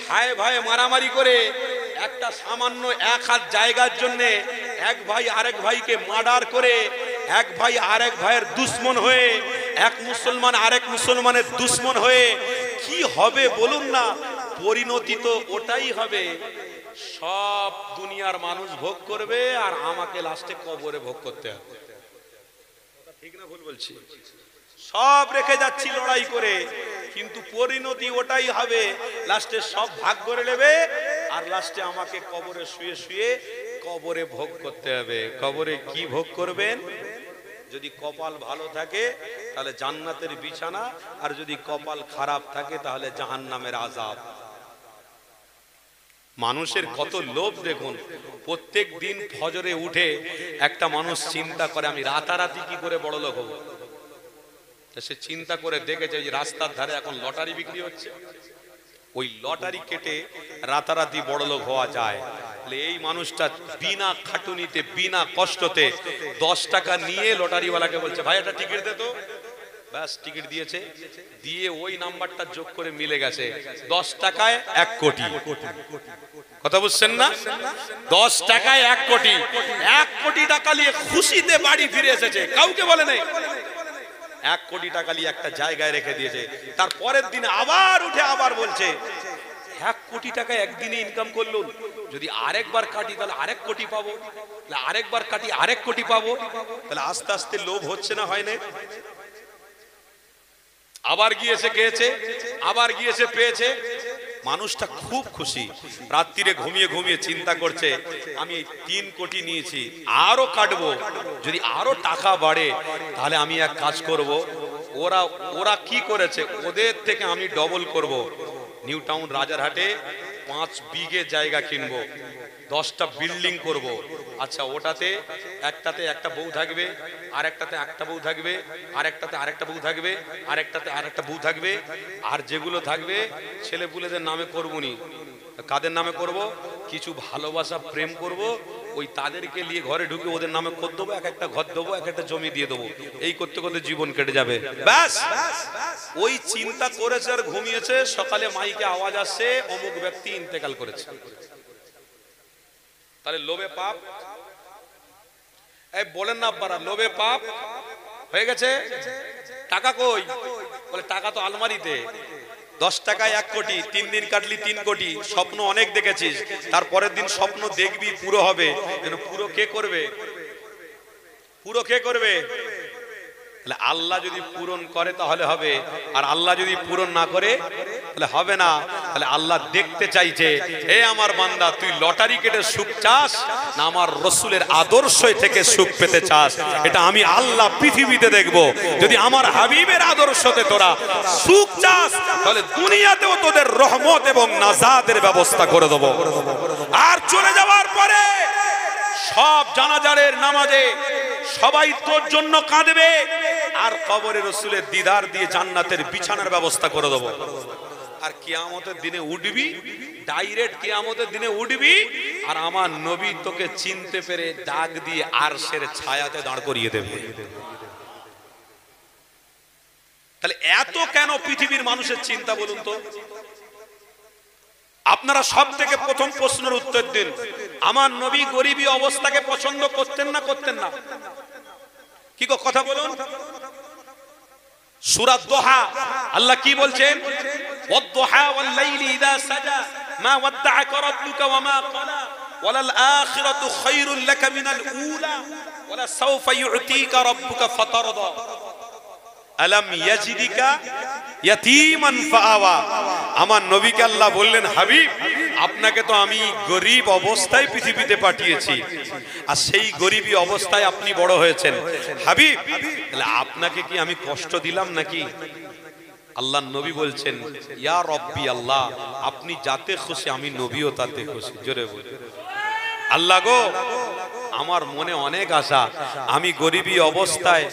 ভাই ভাই মারামারি করে একটা সামান্য এক হাত জায়গার জন্য এক ভাই আরেক ভাইকে মার্ডার করে, এক ভাই আরেক ভাইয়ের দুশ্মন হয়ে, এক মুসলমান আরেক মুসলমানের দুশ্মন হয়ে কি হবে বলুন না। পরিণতি তো ওটাই হবে, সব দুনিয়ার মানুষ ভোগ করবে আর আমাকে লাস্টে কবরে ভোগ করতে হবে। ঠিক না ভুল বলছি? সব রেখে যাচ্ছি লড়াই করে, কিন্তু পরিণতি ওটাই হবে, লাস্টে সব ভাগ করে নেবে আর লাস্টে আমাকে কবরে শুয়ে শুয়ে কবরে ভোগ করতে হবে। কবরে কি ভোগ করবেন? যদি কপাল ভালো থাকে তাহলে জান্নাতের বিছানা, আর যদি কপাল খারাপ থাকে তাহলে জাহান্নামের আযাব। মানুষের কত লোভ দেখুন। প্রত্যেক দিন ফজরে উঠে একটা মানুষ চিন্তা করে আমি রাতারাতি কি করে বড় লোক হব। সে চিন্তা করে দেখেছে যে রাস্তার ধারে এখন লটারি বিক্রি হচ্ছে, ওই লটারি কেটে রাতারাতি বড়লোক হওয়া যায়। এই মানুষটা বিনা খাটুনিতে বিনা কষ্টতে 10 টাকা নিয়ে লটারিওয়ালাকে বলছে, ভাই একটা টিকিট দে তো। ব্যাস টিকিট দিয়েছে, দিয়ে ওই নাম্বারটা যোগ করে মিলে গেছে 10 টাকায় 1 কোটি। কথা বুঝছেন না? 10 টাকায় 1 কোটি, 1 কোটি টাকা নিয়ে খুশিতে বাড়ি ফিরে এসেছে, কাউকে বলে নাই। 1 কোটি টাকা নিয়ে একটা জায়গায় রেখে দিয়েছে। তার পরের দিন আবার উঠে আবার বলছে 1 কোটি টাকা একদিনে ইনকাম করলো, যদি আরেকবার কাটি তাহলে 1 কোটি পাবো, আরেকবার কাটি 1 কোটি পাবো। তাহলে আস্তে আস্তে লোভ হচ্ছে না, হয় না? আবার গিয়েছে খেয়েছে, আবার গিয়েছে পেয়েছে। মানুষটা খুব খুশি, রাত্রিরে ঘুমিয়ে ঘুমিয়ে চিন্তা করছে আমি এই 3 কোটি নিয়েছি, আরো কাটবো, যদি আরো টাকা বাড়ে তাহলে আমি এক কাজ করব, ওরা কি করেছে ওদের থেকে আমি ডবল করব। নিউ টাউন রাজারহাটে 5 বিঘে জায়গা কিনবো, 10টা বিল্ডিং করব। আচ্ছা, ওটাতে একটাতে একটা বউ থাকবে, আরেকটাতে একটা বউ থাকবে, আরেকটাতে আরেকটা বউ থাকবে, আরেকটাতে আরেকটা বউ থাকবে, আর যেগুলো থাকবে ছেলেপুলেদের নামে করবনি। কাদের নামে করব? কিছু ভালোবাসা প্রেম করব, ওই তাদেরকে নিয়ে ঘরে ঢুকে ওদের নামে কর দেবো, এক একটা ঘর দেবো, এক একটা জমি দিয়ে দেবো। এই করতে করতে জীবন কেটে যাবে। ব্যাস ওই চিন্তা করেছে আর ঘুমিয়েছে। সকালে মাইকে আওয়াজ আসছে অমুক ব্যক্তি ইন্তেকাল করেছে। তাহলে লোভে পাপ, এই বলেন না আব্বারা, লোভে পাপ হয়ে গেছে। টাকা কই? বলে টাকা তো আলমারিতে। 10 টাকায় 1 কোটি, 3 দিন কাটলি 3 কোটি। স্বপ্ন অনেক দেখেছিস, তারপরের দিন স্বপ্ন দেখবি পুরো হবে, যেন পুরো কে করবে? পুরো কে করবে? আল্লাহ যদি পূরণ করে তাহলে হবে, আর আল্লাহ যদি পূরণ না করে তাহলে হবে না। তাহলে আল্লাহ দেখতে চাইছে, হে আমার বান্দা, তুই লটারি কেটে সুখ চাস না আমার রসুলের আদর্শ থেকে সুখ পেতে চাস? এটা আমি আল্লাহ পৃথিবীতে দেখব। যদি আমার হাবিবের আদর্শতে তোরা সুখ চাস, তাহলে দুনিয়াতেও তোদের রহমত এবং নাজাতের ব্যবস্থা করে দেব। আর চলে যাওয়ার পরে সব জানাজারের নামাজে সবাই তোর জন্য কাঁদবে, আর কবরে রসুলের দিদার দিয়ে জান্নাতের বিছানার ব্যবস্থা করে দেব। আর কিয়ামতের দিনে উঠবি, ডাইরেক্ট কিয়ামতের দিনে উঠবি, আর আমার নবী তোকে চিনতে পেরে ডাক দিয়ে আরশের ছায়াতে দাঁড় করিয়ে দেবে। তাহলে এত কেন পৃথিবীর মানুষের চিন্তা বলুন তো? আপনারা সব থেকে প্রথম প্রশ্নের উত্তর দিন, আমার নবী গরিবী অবস্থাকে পছন্দ করতেন না করতেন না? কি কথা বলুন? সূরা দোহা আল্লাহ কি বলছেন? ওয়াদ-দুহা ওয়াল-লাইলি ইযা সাজা মা ওয়াদ্দা'আকা রাব্বুকা ওয়া মা ক্বালা ওয়ালাল আখিরাতু খায়রুল লাকা মিনাল উলা ওয়ালা সাওফা ইউ'তিকা রাব্বুকা ফাতারদা আলাম ইয়াজিদিকা ইয়াতীমান ফাআওয়া। আমার নবীকে আল্লাহ বললেন, হাবিব, আপনাকে তো আমি গরিব অবস্থায় পৃথিবীতে পাঠিয়েছি, আর সেই গরিবী অবস্থায় আপনি বড় হয়েছেন। হাবিব, তাহলে আপনাকে কি আমি কষ্ট দিলাম নাকি? আল্লাহ নবী বলছেন, ইয়া রব্বি আল্লাহ, আপনি যাতে খুশি আমি নবীও তাতে খুশি। জোরে বল, আল্লাহ গো, আমার মনে অনেক আশা, আমি গরিবী অবস্থায়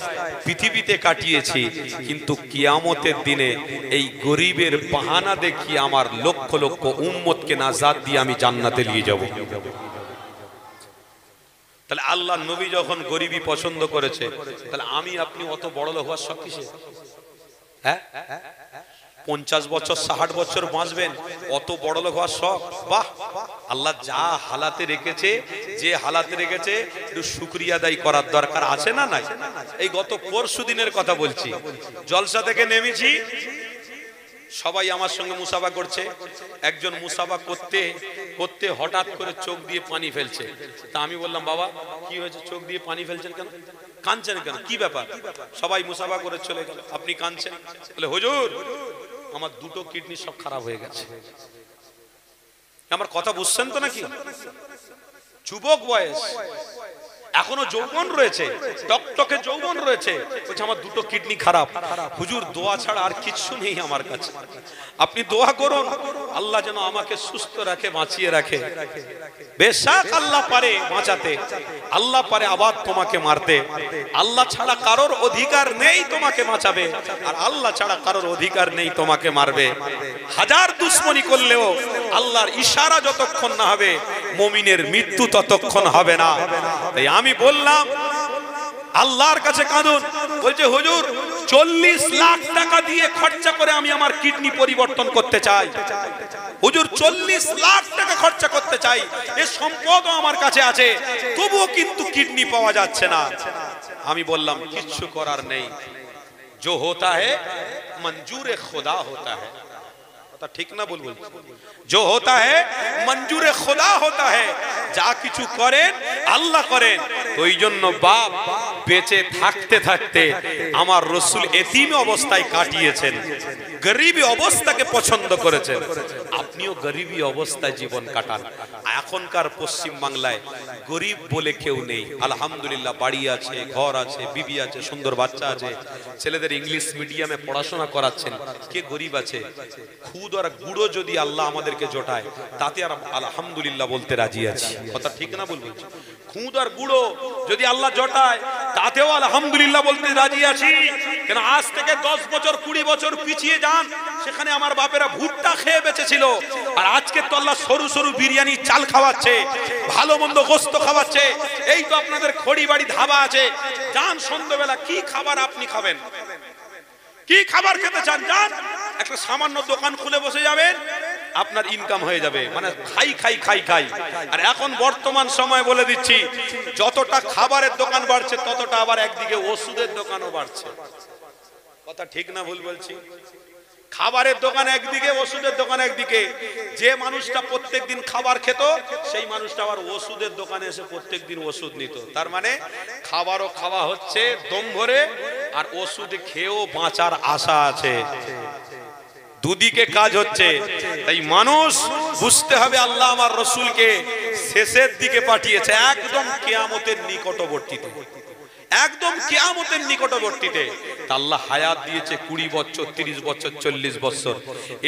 পৃথিবীতে কাটিয়েছি, কিন্তু কিয়ামতের দিনে এই গরিবের বাহানা দেখিয়ে আমার লক্ষ লক্ষ উম্মতকে নাজাত দিয়ে আমি জান্নাতে নিয়ে যাব। তাহলে আল্লাহ নবী যখন গরিবী পছন্দ করেছে, তাহলে আমি আপনি অত বড় লোক হওয়ার শখ কিসে? হ্যাঁ, 50 বছর 60 বছর বাঁচবেন, অত বড় লোক হওয়ার শখ? বাহ, আল্লাহ যা হালাতে রেখেছে, যে হালাতে রেখেছে, একটু শুকরিয়া আদায় করার দরকার আছে না নাই? এই গত পরশু দিনের কথা বলছি, জলসা থেকে নেমেছি, সবাই আমার সঙ্গে মুসাফা করছে। একজন মুসাফা করতে করতে হঠাৎ করে চোখ দিয়ে পানি ফেলছে। তা আমি বললাম, বাবা কি হয়েছে, চোখ দিয়ে পানি ফেলছেন কেন, কাঁদছেন কেন, কি ব্যাপার? সবাই মুসাফা করে চলে গেল, আপনি কাঁদছেন? বলে, হুজুর, আমার দুটো কিডনি সব খারাপ হয়ে গেছে। আমার কথা বুঝছেন তো নাকি? যুবক বয়স, এখনো যৌবন রয়েছে, টকটকে যৌবন রয়েছে, বলছে আমার দুটো কিডনি খারাপ। হুজুর, দোয়া ছাড়া আর কিছু নেই আমার কাছে, আপনি দোয়া করুন আল্লাহ যেন আমাকে সুস্থ রাখে, বাঁচিয়ে রাখে। বেশক আল্লাহ পারে বাঁচাতে, আল্লাহ পারে আবার তোমাকে মারতে। আল্লাহ ছাড়া কারোর অধিকার নেই তোমাকে বাঁচাবে, আর আল্লাহ ছাড়া কারোর অধিকার নেই তোমাকে মারবে। হাজার দুশ্মনী করলেও আল্লাহর ইশারা যতক্ষণ না হবে, মুমিনের মৃত্যু ততক্ষণ হবে না। তাই আমি বললাম, আল্লাহর কাছে কাঁদুন। বলছে, হুজুর, 40 লাখ টাকা দিয়ে খরচা করে আমি আমার কিডনি পরিবর্তন করতে চাই। হুজুর, 40 লাখ টাকা খরচা করতে চাই, এই সম্পদও আমার কাছে আছে, তবুও কিন্তু কিডনি পাওয়া যাচ্ছে না। আমি বললাম, কিচ্ছু করার নেই, जो होता है मंजूर खुदा होता है। ঠিক না বলবো? जो होता है मंजूर खुदा होता है। যা কিছু করেন আল্লাহ করেন। ওই জন্য বাপ বেঁচে থাকতে থাকতে আমার রাসূল এতিম অবস্থায় কাটিয়েছেন, গরিবী অবস্থাকে পছন্দ করেছেন। আপনিও গরিবী অবস্থায় জীবন কাটান। এখনকার পশ্চিম বাংলায় গরিব বলে কেউ নেই, আলহামদুলিল্লাহ। বাড়ি আছে, ঘর আছে, বিবি আছে, সুন্দর বাচ্চা আছে, ছেলেদের ইংলিশ মিডিয়ামে পড়াশোনা করাচ্ছেন। কে গরিব আছে? খুদ আর গুঁড়ো যদি আল্লাহ আমাদেরকে জোটায়, তাতে আর আলহামদুলিল্লাহ বলতে রাজি আছি। কথা ঠিক না বলবো? খুদ আর গুঁড়ো যদি আল্লাহ জোটায়, তাতেও আলহামদুলিল্লাহ বলতে রাজি আছি। কেন আজ থেকে 10 বছর 20 বছর পিছিয়ে যান, সেখানে আমার বাপেরা ভুট্টা খেয়ে বেঁচেছিল, আর আজকে তো আল্লাহ সরু সরু বিরিয়ানি চাল খাওয়াচ্ছে, ভালো মন্দ গোস্ত খাওয়াচ্ছে। এই তো আপনাদের খড়ি বাড়ি ধাবা আছে, যান সন্ধ্যাবেলা, কি খাবার আপনি খাবেন, কি খাবার খেতে চান, যান একটা সামান্য দোকান খুলে বসে যাবেন, আপনার ইনকাম হয়ে যাবে। মানে খাই খাই খাই খাই। আর এখন বর্তমান সময় বলে দিচ্ছি, যতটা খাবারের দোকান বাড়ছে, ততটা আবার একদিকে ওষুধের দোকানও বাড়ছে। কথা ঠিক না ভুল বলছি? খাবারের দোকান একদিকে, ওষুধের দোকান একদিকে। যে মানুষটা প্রত্যেকদিন খাবার খেত, সেই মানুষটা আবার ওষুধের দোকানে এসে প্রত্যেকদিন ওষুধ নিত। তার মানে খাবারও খাওয়া হচ্ছে দম ভরে, আর ওষুধ খেয়েও বাঁচার আশা আছে। দুদিকে কাজ হচ্ছে। তাই মানুষ বুঝতে হবে আল্লাহ আমার রসুলকে শেষের দিকে পাঠিয়েছে, একদম কিয়ামতের নিকটবর্তীতে, একদম কিয়ামতের নিকটবর্তীতে। আল্লাহ হায়াত দিয়েছে 20 বছর, 30 বছর, 40 বছর।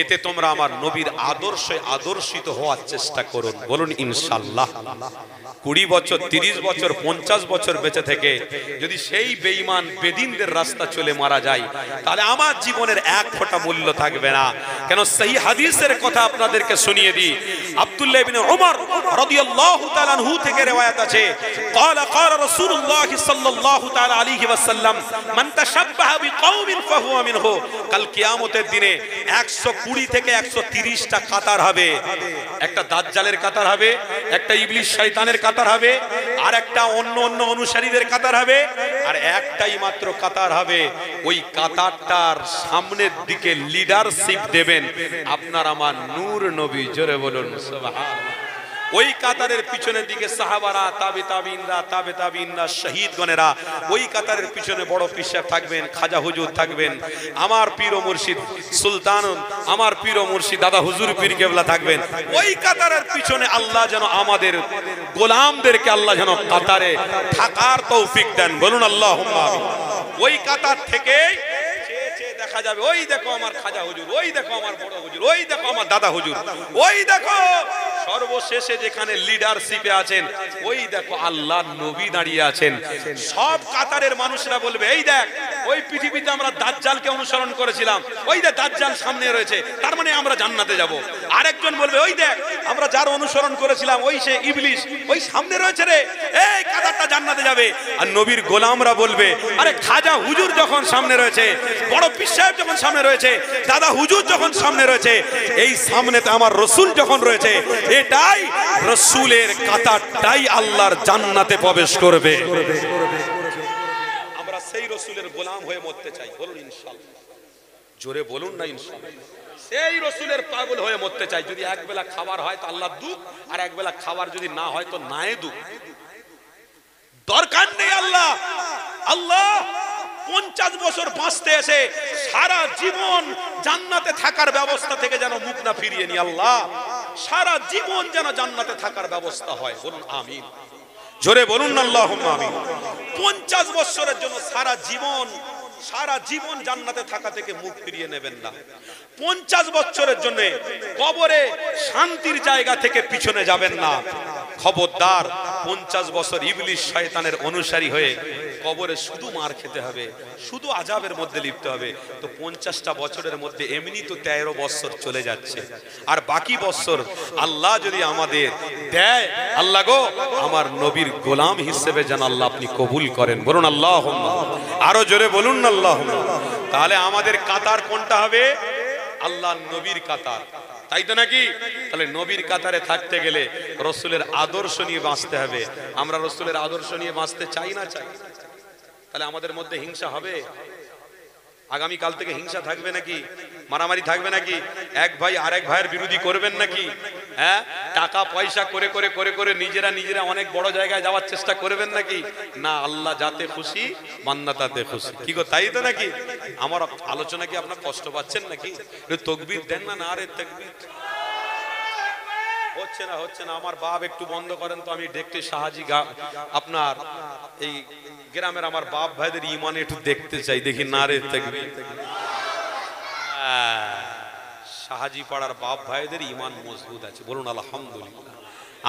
এতে তোমরা আমার নবীর আদর্শে আদর্শিত হওয়ার চেষ্টা করুন, বলুন ইনশাআল্লাহ। 20 বছর, 30 বছর, 50 বছর বেঁচে থেকে যদি সেই বেঈমান বেদিনদের রাস্তা চলে মারা যায়, তাহলে আমার জীবনের এক ফোঁটা মূল্য থাকবে না। কেন সহিহ হাদিসের কথা আপনাদেরকে শুনিয়ে দিই। আব্দুল্লাহ ইবনে উমর রাদিয়াল্লাহু তাআলা আনহু থেকে রওয়ায়াত আছে, ক্বালা ক্বালা রাসূলুল্লাহ সাল্লাল্লাহু তাআলা আলাইহি ওয়াসাল্লাম, মান তাশাব্বাহা বিকাওমিন ফাহুয়া মিনহু। কাল কিয়ামতের দিনে 120 থেকে 130টা কাতার হবে। একটা দাজ্জালের কাতার হবে, একটা ইবলিস শয়তানের কাতার হবে, আর একটা অন্য অন্য অনুসারীদের কাতার হবে, আর একটাই মাত্র কাতার হবে। ওই কাতারটার সামনের দিকে লিডারশিপ দেবেন আপনার আমার নূর নবী। জোরে বলুন সুবহানাল্লাহ। ওই কাতারের পিছনের দিকে সাহাবারা, তাবে তাবিনরা, শহীদগণেরা। ওই কাতারের পিছনে বড় পীর সাহেব থাকবেন, খাজা হুজুর থাকবেন, আমার পীর ও মুর্শিদ সুলতান, আমার পীর ও মুর্শিদ দাদা হুজুর পীর কেবলা থাকবেন। ওই কাতারের পিছনে আল্লাহ যেন আমাদের গোলামদেরকে আল্লাহ যেন কাতারে থাকার তৌফিক দেন, বলুন আল্লাহুম্মা আমিন। ওই কাতার থেকে দেখা যাবে, ওই দেখো আমার খাজা হুজুর, ওই দেখো আমার বড় হুজুর, ওই দেখো আমার দাদা হুজুর, ওই দেখো সর্বশেষে যেখানে লিডারশিপে আছেন, ওই দেখো আল্লাহর নবী দাঁড়িয়ে আছেন। সব কাতারের মানুষরা বলবে, এই দেখ, ওই পৃথিবীতে আমরা দাজ্জালকে অনুসরণ করেছিলাম, ওই দেখ দাজ্জাল সামনে রয়েছে, তার মানে আমরা জান্নাতে যাব। আরেকজন বলবে, ওই দেখ আমরা যার অনুসরণ করেছিলাম, ওই সে ইবলিস, ওই সামনে রয়েছে রে, এই কাতারটা জান্নাতে যাবে। আর নবীর গোলামরা বলবে, আরে খাজা হুজুর যখন সামনে রয়েছে, বড় পীর সাহেব যখন সামনে রয়েছে, দাদা হুজুর যখন সামনে রয়েছে, এই সামনেতে আমার রসুল যখন রয়েছে, এটাই রসুলের কাতারটাই আল্লাহর জান্নাতে প্রবেশ করবে। আমরা সেই রসুলের গোলাম হয়ে মরতে চাই, বলুন ইনশাআল্লাহ। জোরে বলুন না ইনশাআল্লাহ। সেই রসুলের পাগল হয়ে মরতে চাই। যদি একবেলা খাবার হয় তো আল্লাহ দুঃখ, আর একবেলা খাবার যদি না হয় তো নাই দুঃখ। দরকার নেই আল্লাহ 50 বছর বাঁচতে এসে সারা জীবন জান্নাতে থাকার ব্যবস্থা থেকে যেন মুখ না ফিরিয়ে নি। আল্লাহ সারা জীবন যেন জান্নাতে থাকার ব্যবস্থা হয়, বলুন আমিন। জোরে বলুন আল্লাহুম্মা আমিন। 50 বছরের জন্য সারা জীবন জান্নাতে থাকা থেকে মুখ ফিরিয়ে নেবেন না। 50 বছরের জন্য কবরে শান্তির জায়গা থেকে পিছনে যাবেন না। খবরদার, 50 বছর ইবলিস শয়তানের অনুসারী হয়ে কবরে শুধু মার খেতে হবে, শুধু আযাবের মধ্যে লিপ্ত হবে। তো 50টা বছরের মধ্যে এমনি তো 13 বছর চলে যাচ্ছে, আর বাকি বছর আল্লাহ যদি আমাদের দেয়, আল্লাহ গো আমার নবীর গোলাম হিসেবে যেন আল্লাহ আপনি কবুল করেন, বলুন আল্লাহুম্মা। আরো জোরে বলুন আল্লাহুম্মা। তাহলে আমাদের কাতার কোনটা হবে? আল্লাহ নবীর কাতার, তাই তো নাকি? তাহলে নবীর কাতারে থাকতে গেলে রসুলের আদর্শ নিয়ে বাঁচতে হবে। আমরা রসুলের আদর্শ নিয়ে বাঁচতে চাই না চাই? তাহলে আমাদের মধ্যে হিংসা হবে? আগামী কাল থেকে হিংসা থাকবে নাকি? মারামারি থাকবে নাকি? এক ভাই আরেক ভাইয়ের বিরোধী করবেন নাকি? হ্যাঁ, টাকা পয়সা করে করে করে করে নিজেরা অনেক বড় জায়গায় যাওয়ার চেষ্টা করবেন নাকি? না, আল্লাহ যাতে খুশি বান্দা তাতে খুশি। কি গো, তাই তো নাকি? আমার আলোচনা কি আপনার কষ্ট পাচ্ছেন নাকি? তকবীর দেন না, না রে তকবীর হচ্ছে না। আমার বাপ একটু বন্ধ করেন তো, আমি দেখতে সাহাজি আপনার এই গ্রামের আমার বাপ ভাইদের ইমান একটু দেখতে চাই, দেখি না রে তাকবীর। সাহাজি পাড়ার বাপ ভাইদের ইমান মজবুত আছে, বলুন আলহামদুলিল্লাহ।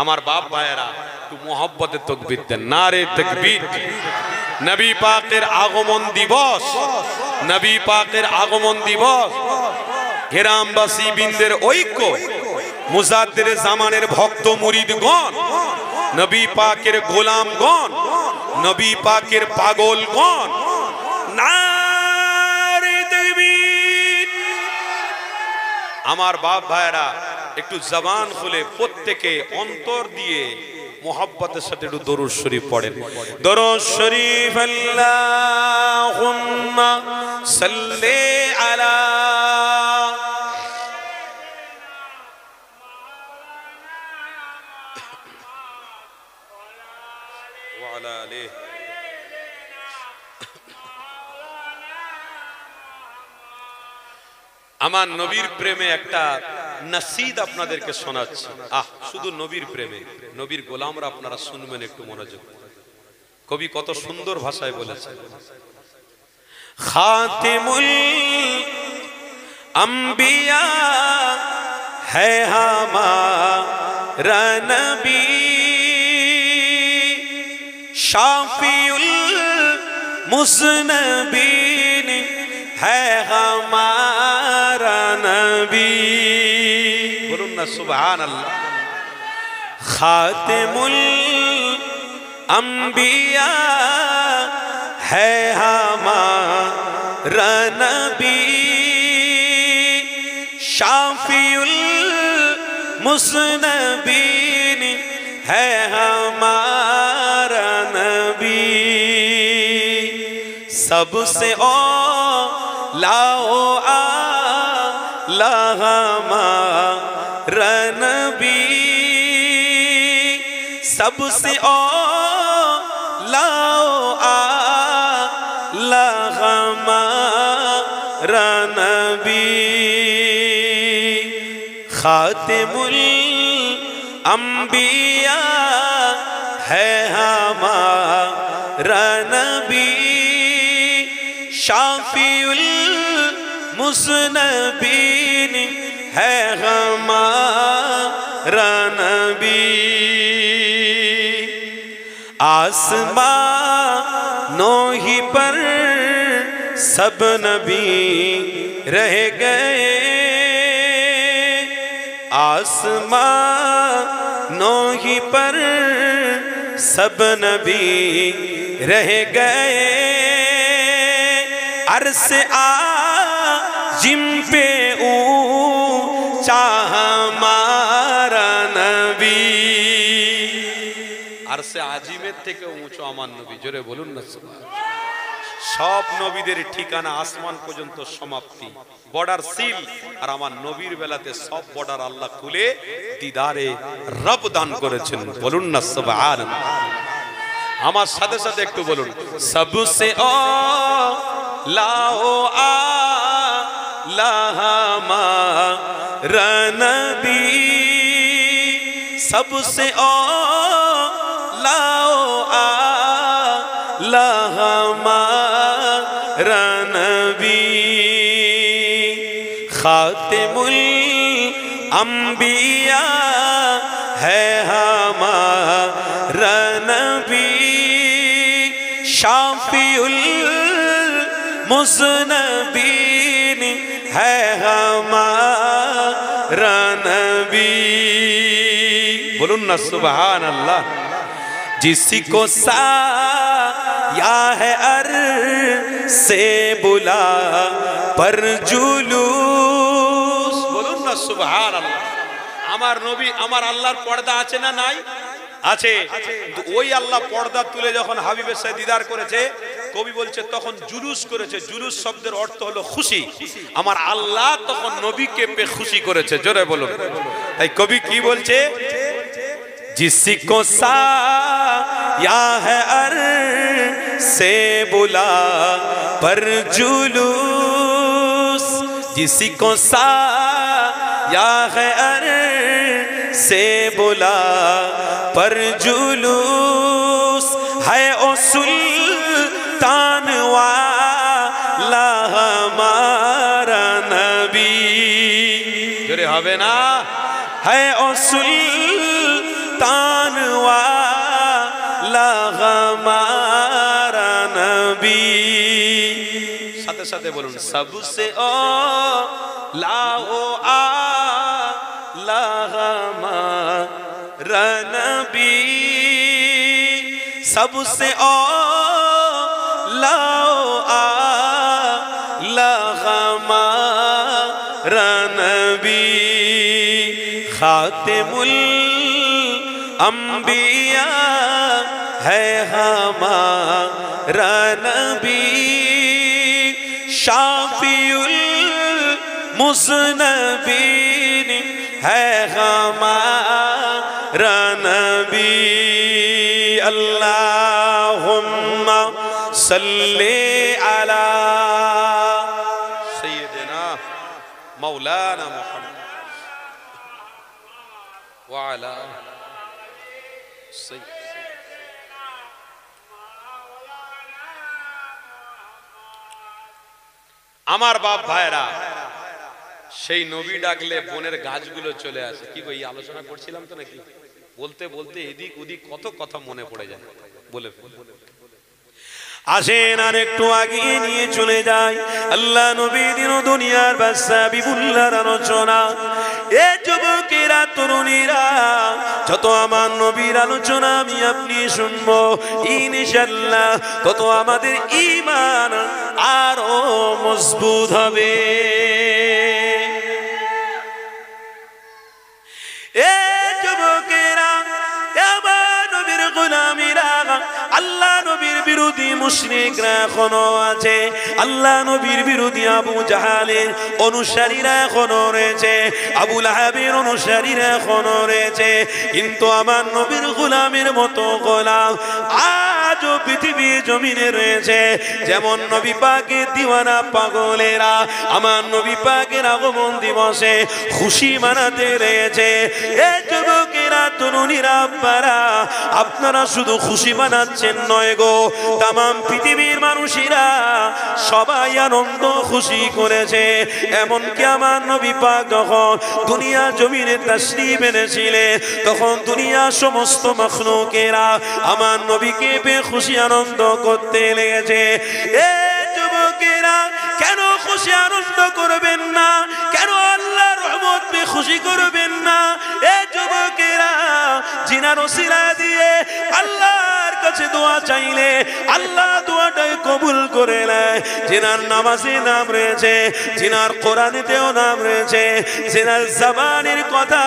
আমার বাপ ভাইয়েরা একটু মোহব্বতে তাকবীর দেন, না রে তাকবীর। নবী পাকের আগমন দিবস, নবী পাকের আগমন দিবস, গ্রামবাসী বৃন্দের ঐক্য, মুজাদ্দিদ জামানের ভক্ত মুরিদগণ, নবী পাকের গোলামগণ, নবী পাকের পাগলগণ, নারে তাকবীর। আমার বাপ ভাইরা একটু জবান খুলে প্রত্যেকে অন্তর দিয়ে মোহাব্বতের সাথে একটু দরুদ শরীফ পড়েন। দরুদ শরীফ আল্লাহুম্মা সাল্লি আলা আমার নবীর প্রেমে একটা নাসিদ আপনাদেরকে শোনাচ্ছি। শুধু নবীর প্রেমে, নবীর গোলামরা আপনারা শুনবেন একটু মনোযোগ। কবি কত সুন্দর ভাষায় বলেছে, খাতিমুল আম্বিয়া है हमारा नबी, शाफिउल मुज़नबीन है हमारा नबी। बोलूं ना सुभान अल्लाह। खातिमुल अंबिया है हमारा नबी, शाफिउल मुज़नबीन है हमारा नबी। सबसे लाओ आला हमारा नबी, सबसे लाओ आला हमारा नबी। खातिमुल अंबिया है हमारा नबी, शाफिउल मुज़नबीन है हमारा नबी। आसमानों ही पर सब नबी रह गए, आसमानों ही पर सब नबी रह गए, अर्श आजिम पे ऊंचा हमारा नबी। अर्श आजिमेर থেকে উঁচু আমার নবী। জোরে বলুন না সুবহানাল্লাহ। সব নবীদের ঠিকানা আসমান পর্যন্ত সমাপ্তি, বর্ডার সিল। আর আমার নবীর বেলাতে সব বর্ডার আল্লাহ খুলে দিদারে রব দান করেছেন। বলুন না সুবহানাল্লাহ। আমার সাথে সাথে একটু বলুন, সবসে লাও আলা হামারা নবী, सबसे लाओ आला हमारा नबी। खातिमुल अंबिया है हमारा नबी, शाफिउल मुज़नबीन है हमारा नबी। बोलूं ना सुभान अल्लाह। जिसी को साया है से बुला पर जुलूस। बोलूं ना सुभान अल्लाह। আমার নবী আমার আল্লাহর পর্দা আছে না নাই? আছে। ওই আল্লাহ পর্দা তুলে যখন হাবিবের সাথে দিদার করেছে, কবি বলছে তখন জুলুস করেছে। জুলুস শব্দের অর্থ হলো খুশি। আমার আল্লাহ তখন নবীকে পে খুশি করেছে। জোরে বলুন। তাই কবি কি বলছে, जिसको साया है से बुला पर जुलूस, जिसको साया है से बुला पर जुलूस, है ओ सुल्तान वाला हमारा नबी। जोरे হবে না, है ओ सुल्तान वाला हमारा नबी। साथे साथे बोलूं, सबसे लाओ आला हमारा नबी, सबसे लाओ आला हमारा नबी। खातिमुल अंबिया है हमारा नबी, शाफिउल मुज़नबीन है हमारा नबी। अल्लाहुम्मा सल्ली अला सय्यिदिना मौलाना मुहम्मद। ওয়া আলা আমার বাপ ভাইরা, সেই নবী ডাকলে বনের গাছগুলো চলে আসে। কি কই আলোচনা করছিলাম তো নাকি? বলতে বলতে এদিক ওদিক কত কথা মনে পড়ে যায়, বলে আসেন আর একটু আগিয়ে নিয়ে চলে যায়। আল্লাহ নবী দিন দুনিয়ার বাদশা হাবিবুল্লাহর আলোচনা। এ যুবকেরা, তরুণীরা, যত আমার নবীর আলোচনা আমি আপনি শুনবো ইনশাআল্লাহ, তত আমাদের ঈমান আরো মজবুত হবে। এ যুবকেরা, আমার নবীর গোলামীরা, আল্লাহ নবীর বিরোধী মুশরিকরা এখনো আছে, আল্লাহ নবীর বিরোধী আবু জাহালের অনুসারীরা এখনো রয়েছে, আবু লাহাবের অনুসারীরা এখনো রয়েছে। কিন্তু আমার নবীর গোলামের মতো গোলাম আজও পৃথিবীর জমিনে রয়েছে। যেমন নবী পাকের দিওয়ানা পাগলেরা আমার নবী পাকের আগমন দিবসে খুশি মানাতে রয়েছে। এ যুবকেরা, তরুণীরা, আব্বারা, আপনারা শুধু খুশি মানাচ্ছেন নয় গো, তামাম পৃথিবীর মানুষেরা সবাই আনন্দ খুশি করেছে। এমনকি আমার নবী পাক যখন দুনিয়া জমিনে তাশরীফ এনেছিলেন, তখন দুনিয়ার সমস্ত মাখলুকেরা আমার নবীকে পেয়ে খুশি আনন্দ করতে লেগেছে। এ যুবকেরা, কেন খুশি আনন্দ করবেন না? কেন আল্লাহর রহমত পেয়ে খুশি করবেন না? এ যুবকেরা, জিনার ওসিলা দিয়ে আল্লাহর কাছে দোয়া চাইলে আল্লাহ দোয়াটাই কবুল করে নেয়। জিনার নামাজে নাম রয়েছে, জিনার কোরআনেতেও নাম রয়েছে, জিনার জবানের কথা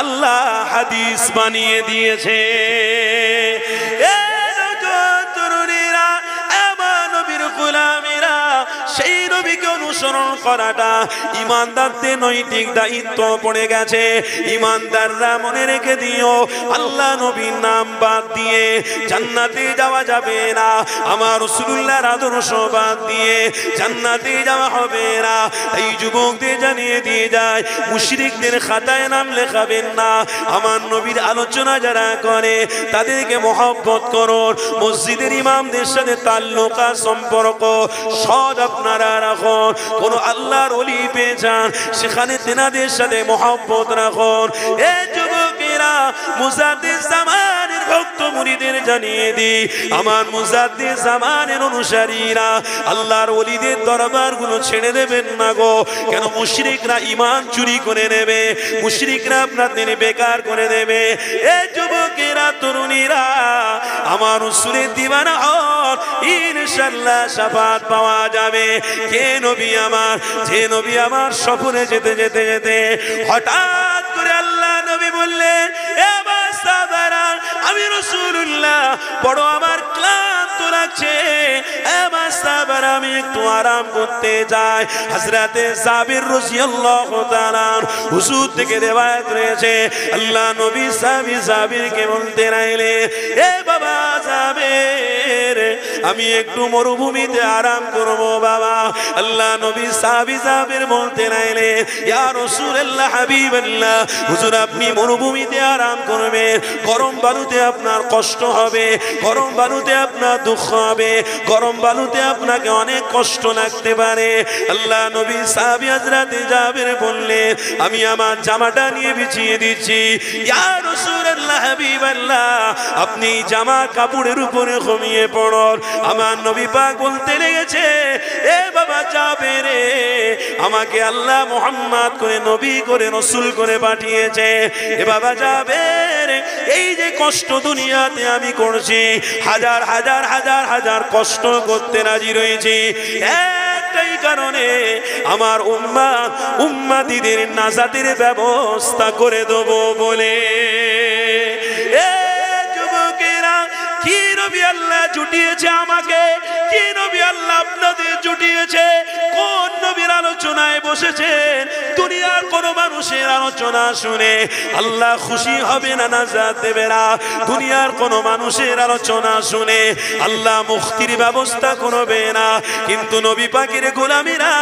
আল্লাহ হাদিস বানিয়ে দিয়েছে। সেই নবীকে অনুসরণ করাটা ইমানদারদের নৈতিক দায়িত্ব পড়ে গেছে। ইমানদাররা মনে রেখে দিও, আল্লাহ নবীর নাম বাদ দিয়ে জান্নাতে যাওয়া যাবে না, আমার রাসূলুল্লাহর আদর্শ বাদ দিয়ে জান্নাতে যাওয়া হবে না। এই যুবকদের জানিয়ে দিয়ে যায়, মুশরিকদের খাতায় নাম লেখাবেন না। আমার নবীর আলোচনা যারা করে তাদেরকে মহব্বত করুন। মসজিদের ইমামদের সাথে তাল্লুকা সম্পর্ক সদ আপনারা রাখুন। কোন আল্লাহর ওলি পেয়ে যান, সেখানে তেনাদের সাথে মহব্বত রাখুন। এ যুবকেরা, মুজাদ্দিদ জামানের ভক্ত মুরিদের জানিয়ে দি, আমার মুজাদ্দিদ জামানের অনুসারীরা আল্লাহর ওলিদের দরবারগুলো ছেড়ে দেবেন না গো। কেন? মুশরিকরা ঈমান চুরি করে নেবে, মুশরিকরা আপনাদের বেকার করে দেবে। এ যুবকেরা, তরুণীরা, আমার রাসূলের দিওয়ানা হন, ইনশাআল্লাহ শাফাত পাওয়া যাবে। কে নবী আমার? যে নবী আমার সফরে যেতে যেতে যেতে হঠাৎ করে আল্লাহ নবী বললেন, এ সাহাবারা, আমি রাসূলুল্লাহ বড় আমার ক্লান্ত লাগছে, এ সাহাবারা, আমি একটু আরাম করতে যাই। হযরতে জাবির রাদিয়াল্লাহু তাআলা হুজুর থেকে রিওয়ায়াত রয়েছে, আল্লাহ নবী জাবিরকে বলতে লাগলেন, এ বাবা জাবির, আমি একটু মরুভূমিতে আরাম করব বাবা। আল্লাহ নবী জাবির বলতে লাগলেন, ইয়া রাসূলুল্লাহ, হাবিবাল্লাহ, হুজুর আপনি মরুভূমিতে আরাম করবেন, গরম বালুতে আপনার কষ্ট হবে, গরম বালুতে আপনার দুঃখ হবে, গরম বালুতে আপনাকে অনেক কষ্ট লাগতে পারে। আল্লাহ নবী সাহাবী হযরতে জাবির বললেন, আমি আমার জামাটা নিয়ে বিছিয়ে দিচ্ছি। ইয়া রাসূলুল্লাহ, হাবিবাল্লাহ, আপনি জামা কাপড়ের উপরে ঘুমিয়ে পড়ুন। আমার নবী পাক বলতে লেগেছে, এ বাবা জাবির, আমাকে আল্লাহ মুহাম্মদ করে নবী করে রাসূল করে পাঠিয়েছে। এ বাবা জাবির, এই যে কষ্ট দুনিয়াতে আমি করছি, হাজার হাজার হাজার হাজার কষ্ট করতে রাজি রয়েছি একটাই কারণে, আমার উম্মতিদের নাজাতের ব্যবস্থা করে দেব বলে। এ যুবকেরা, কি নবী আল্লাহ জুটিয়েছে আমাকে? কি নবী আল্লাহ আপনাদের জুটিয়েছে? কোন নবীর আলোচনায় বসেছেন? দুনিয়ার কোন মানুষের আলোচনা শুনে আল্লাহ খুশি হবে না, নাজাত দেবে না। দুনিয়ার কোন মানুষের আলোচনা শুনে আল্লাহ মুক্তির ব্যবস্থা করবে না। কিন্তু নবী পাকের গোলামীরা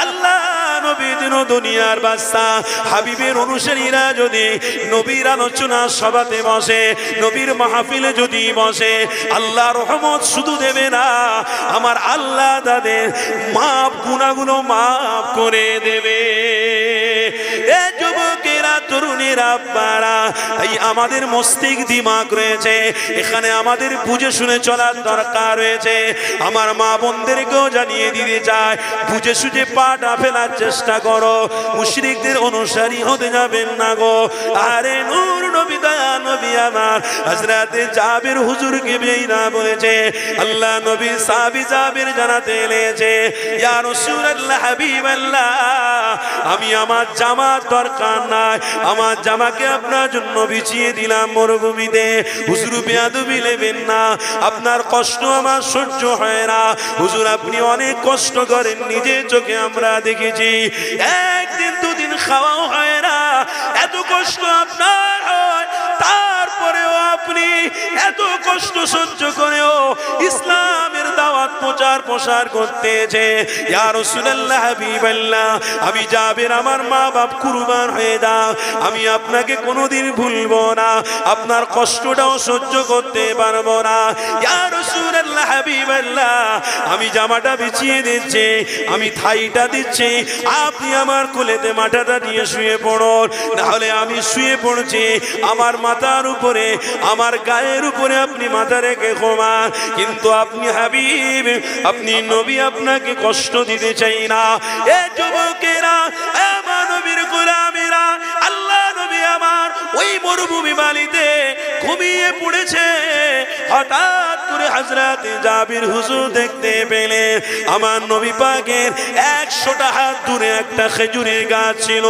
আল্লাহ নবীর দিন দুনিয়ার বাদশা হাবিবের অনুসারীরা যদি নবীর আলোচনা সভাতে বসে, নবীর মাহফিলে যদি বসে, আল্লাহ রহমত শুধু দেবে না, আমার আল্লাহ তাদের মাপ গুনাহগুলো মাফ করে দেবে। এ যুবকেরা, তরুণেরা, আব্বারা, তাই আমাদের মস্তিষ্ক দিমাগ রয়েছে, এখানে আমাদের বুঝে শুনে চলার দরকার রয়েছে। আমার মা বোনদেরকেও জানিয়ে দিতে চাই, বুঝে সুঝে পাটা ফেলার চেষ্টা করো, মুশরিকদের অনুসারী হতে যাবেন না গো। আরে নূর নবী, দয়া নবী আমার হযরতে জাবির হুজুরকে বেইনা বলেছে, আল্লাহ নবী সাহাবী জাবির জানাতে এলেছে, ইয়া রাসূলুল্লাহ, হাবিবাল্লাহ, আমি আমার জামার দরকার নাই, আমার জামাকে আপনার জন্য বিছিয়ে দিলাম মরুভূমিতে। হুজুর বেয়াদবি নেবেন না, আপনার কষ্ট আমার সহ্য হয় না। হুজুর আপনি অনেক কষ্ট করেন, নিজের চোখে আমরা দেখেছি, একদিন দুদিন খাওয়াও হয় না, এত কষ্ট আপনার হয়, তারপরেও আপনি এত কষ্ট সহ্য করেও ইসলামের দাওয়াত প্রচার প্রসার করতেছে। ইয়া রাসূলুল্লাহ, হাবিবাল্লাহ, আমি জাবির আমার মা বাপ কুরবান হয়ে দাও, আমি আপনাকে কোনোদিন ভুলবো না, আপনার কষ্টটাও সহ্য করতে পারবো না। ইয়া রাসূলুল্লাহ, হাবিবাল্লাহ, আমি জামাটা বিছিয়ে দিচ্ছি, আমি থাইটা দিচ্ছি, আপনি আমার কোলেতে মাথাটা নিয়ে শুয়ে পড়ুন, নাহলে আমি শুয়ে পড়ছি, আমার মাথার উপরে, আমার গায়ের উপরে আপনি মাথা রেখে ঘুমান। কিন্তু আপনি হাবিব, আপনি নবী, আপনাকে কষ্ট দিতে চাই না। এ যুবকেরা, আমার নবীর গোলামেরা, আল্লাহ নবী আমার ওই মরুভূমি বালিতে ঘুমিয়ে পড়েছে। হঠাৎ করে হযরতে জাবির হুজুর দেখতে পেলেন, আমার নবী পাকের 100টা হাত দূরে একটা খেজুরের গাছ ছিল,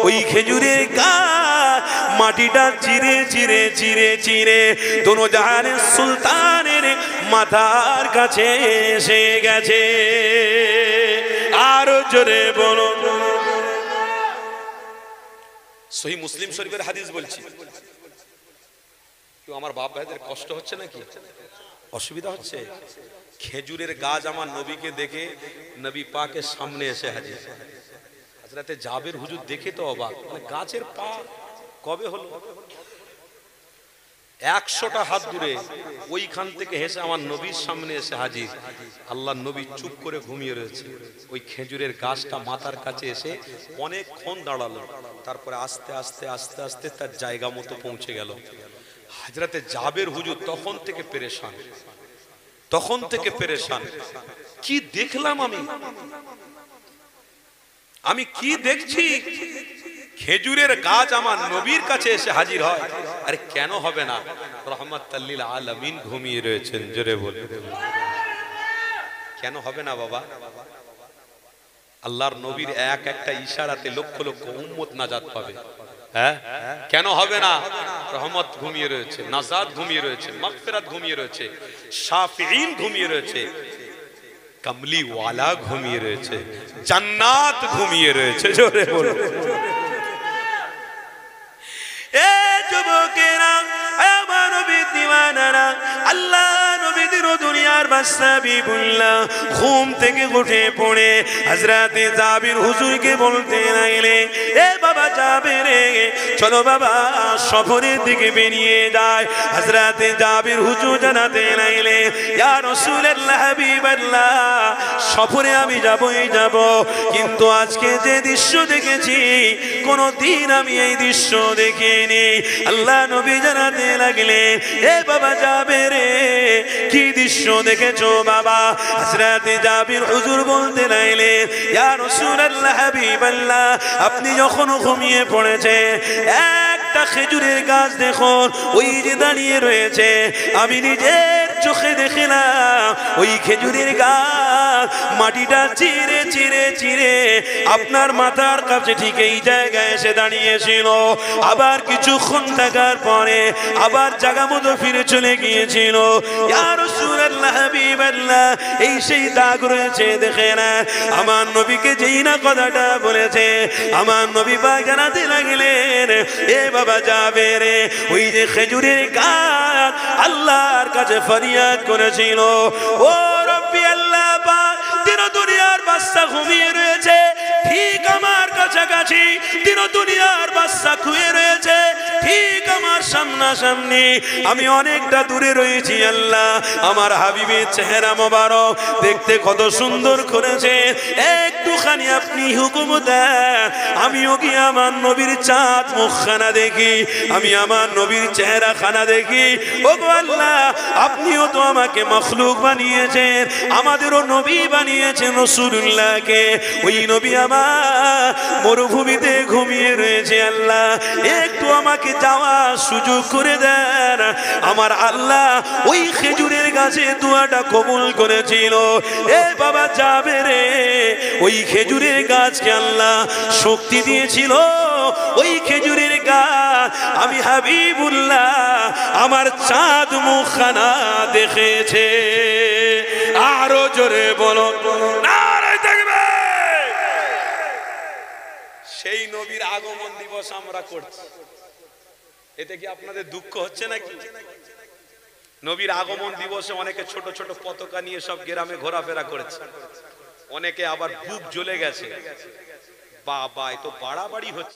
ওই খেজুরের গাছ মাটিটা চিরে চিরে চিরে চিরে দোনো জাহানের সুলতানের মাথার কাছে এসে গেছে। আরো জোরে বলো। সহি মুসলিম শরীফের হাদিস বলছি। কেউ আমার বাপ ভাইদের কষ্ট হচ্ছে নাকি, অসুবিধা হচ্ছে? খেজুরের গাছ আমার নবীকে দেখে নবী পাকের সামনে এসে হাজির। হযরতে জাবির হুজুর দেখে তো অবাক, মানে গাছের পা কবে হলো? 100টা হাত দূরে ওইখান থেকে হেসে আমার নবীর সামনে এসে হাজির। আল্লাহর নবী চুপ করে ঘুমিয়ে রয়েছে, ওই খেজুরের গাছটা মাথার কাছে এসে অনেকক্ষণ দাঁড়ালো, তারপরে আস্তে আস্তে আস্তে আস্তে তার জায়গা মতো পৌঁছে গেল। হযরতে জাবির হুজুর তখন থেকে পেরেশান, তখন থেকে পেরেশান, কি দেখলাম আমি কি দেখছি? খেজুরের গাছ আমার নবীর কাছে এসে হাজির হয়। আরে কেন হবে না? রহমাতাল লিল আলামিন ঘুমিয়ে রয়েছেন, জোরে বলে কেন হবে না বাবা? আল্লাহর নবীর এক একটা ইশারাতে লক্ষ লক্ষ উম্মত নাজাত পাবে। হ্যাঁ, কেন হবে না? রহমত ঘুমিয়ে রয়েছে, নাজাত ঘুমিয়ে রয়েছে, মাগফিরাত ঘুমিয়ে রয়েছে, শাফিঈন ঘুমিয়ে রয়েছে, কামলি ওয়ালা ঘুমিয়ে রয়েছে, জান্নাত ঘুমিয়ে রয়েছে, জোরে বলো। এ যুবকেরা, আমার নবী দিওয়ানারা, আল্লাহ নবী দিন দুনিয়ার বাদশা হাবিবুল্লাহ ঘুম থেকে উঠে পড়ে হযরতে জাবির হুজুরকে বলতে লাগলেন, এ বাবা জাবির, চলো বাবা সফরের দিকে বেরিয়ে যায়। হযরতে জাবির হুজুর জানাতে লাগলেন, ইয়া রাসূলুল্লাহ, হাবিবাল্লাহ, সফরে আমি যাবই যাব, কিন্তু আজকে যে দৃশ্য দেখেছি কোনদিন আমি এই দৃশ্য দেখিনি। আল্লাহ নবী জানাতে লাগলেন, এ বাবা জাবির, কি দৃশ্য দেখেছো বাবা? হযরতে জাবির হুজুর বলতে লাগলেন, ইয়া রাসূলুল্লাহ, হাবিবাল্লাহ, আপনি যখন ঘুমিয়ে পড়েছে, একটা খেজুরের গাছ দেখুন, ওই যে দাঁড়িয়ে রয়েছে, আমি নিজের চোখে দেখলাম ওই খেজুরের গাছ মাটিটা চিরে চিরে চিরে আপনার মাথার কাছে ঠিক এই জায়গায় এসে দাঁড়িয়েছিল। আবার কিছুক্ষণ থাকার পরে আবার জায়গা মতো ফিরে চলে গিয়েছিল। ইয়া রাসূলুল্লাহ, হাবিবাল্লাহ, এই সেই দাগ রয়েছে, দেখে না। আমার নবীকে যেই না কথাটা বলেছে, আমার নবী পাক জানাতে লাগলেন, এ বাবা জাবির, ওই যে খেজুরের গাছ আল্লাহর কাছে ফরিয়াদ করেছিল, ও রব্বি আল্লাহ পাক, দিন দুনিয়ার বাদশা ঘুমিয়ে রয়েছে, ঠিক আমার কাছে কাছাকাছি দিন দুনিয়ার বাদশা শুয়ে রয়েছে, ঠিক আমার সামনাসামনি, আমি অনেকটা দূরে রয়েছি। আল্লাহ আমার হাবিবের চেহারা মোবারক দেখতে কত সুন্দর করেছে, একটুখানি আপনি হুকুম দেন, আমিও কি আমার নবীর চাঁদ মুখখানা দেখি, আমি আমার নবীর চেহারা খানা দেখি। ওগো আল্লাহ, আপনিও তো আমাকে মখলুক বানিয়েছেন, আমাদেরও নবী বানিয়েছেন রাসূলুল্লাহকে। ওই নবী আমার মরুভূমিতে ঘুমিয়ে রয়েছে। আল্লাহ একটু আমাকে যাওয়ার সুযোগ করে দেন। আমার আল্লাহ ওই খেজুরের গাছে দোয়াটা কবুল করেছিল। এ বাবা যাবে রে, ওই খেজুরের গাছকে আল্লাহ শক্তি দিয়েছিল। ওই খেজুরের গাছ আমি হাবিবুল্লাহ আমার চাঁদ মুখখানা দেখেছে। আরো জোরে বলো নারে তাকবীর। সেই নবীর আগমন দিবস আমরা করছি, এতে কি আপনাদের দুঃখ হচ্ছে নাকি? নবীর আগমন দিবসে অনেকে ছোট ছোট পতাকা নিয়ে সব গ্রামে ঘোরাফেরা করেছে, অনেকে আবার বুক জ্বলে গেছে। বাবা এ তো বাড়াবাড়ি হচ্ছে।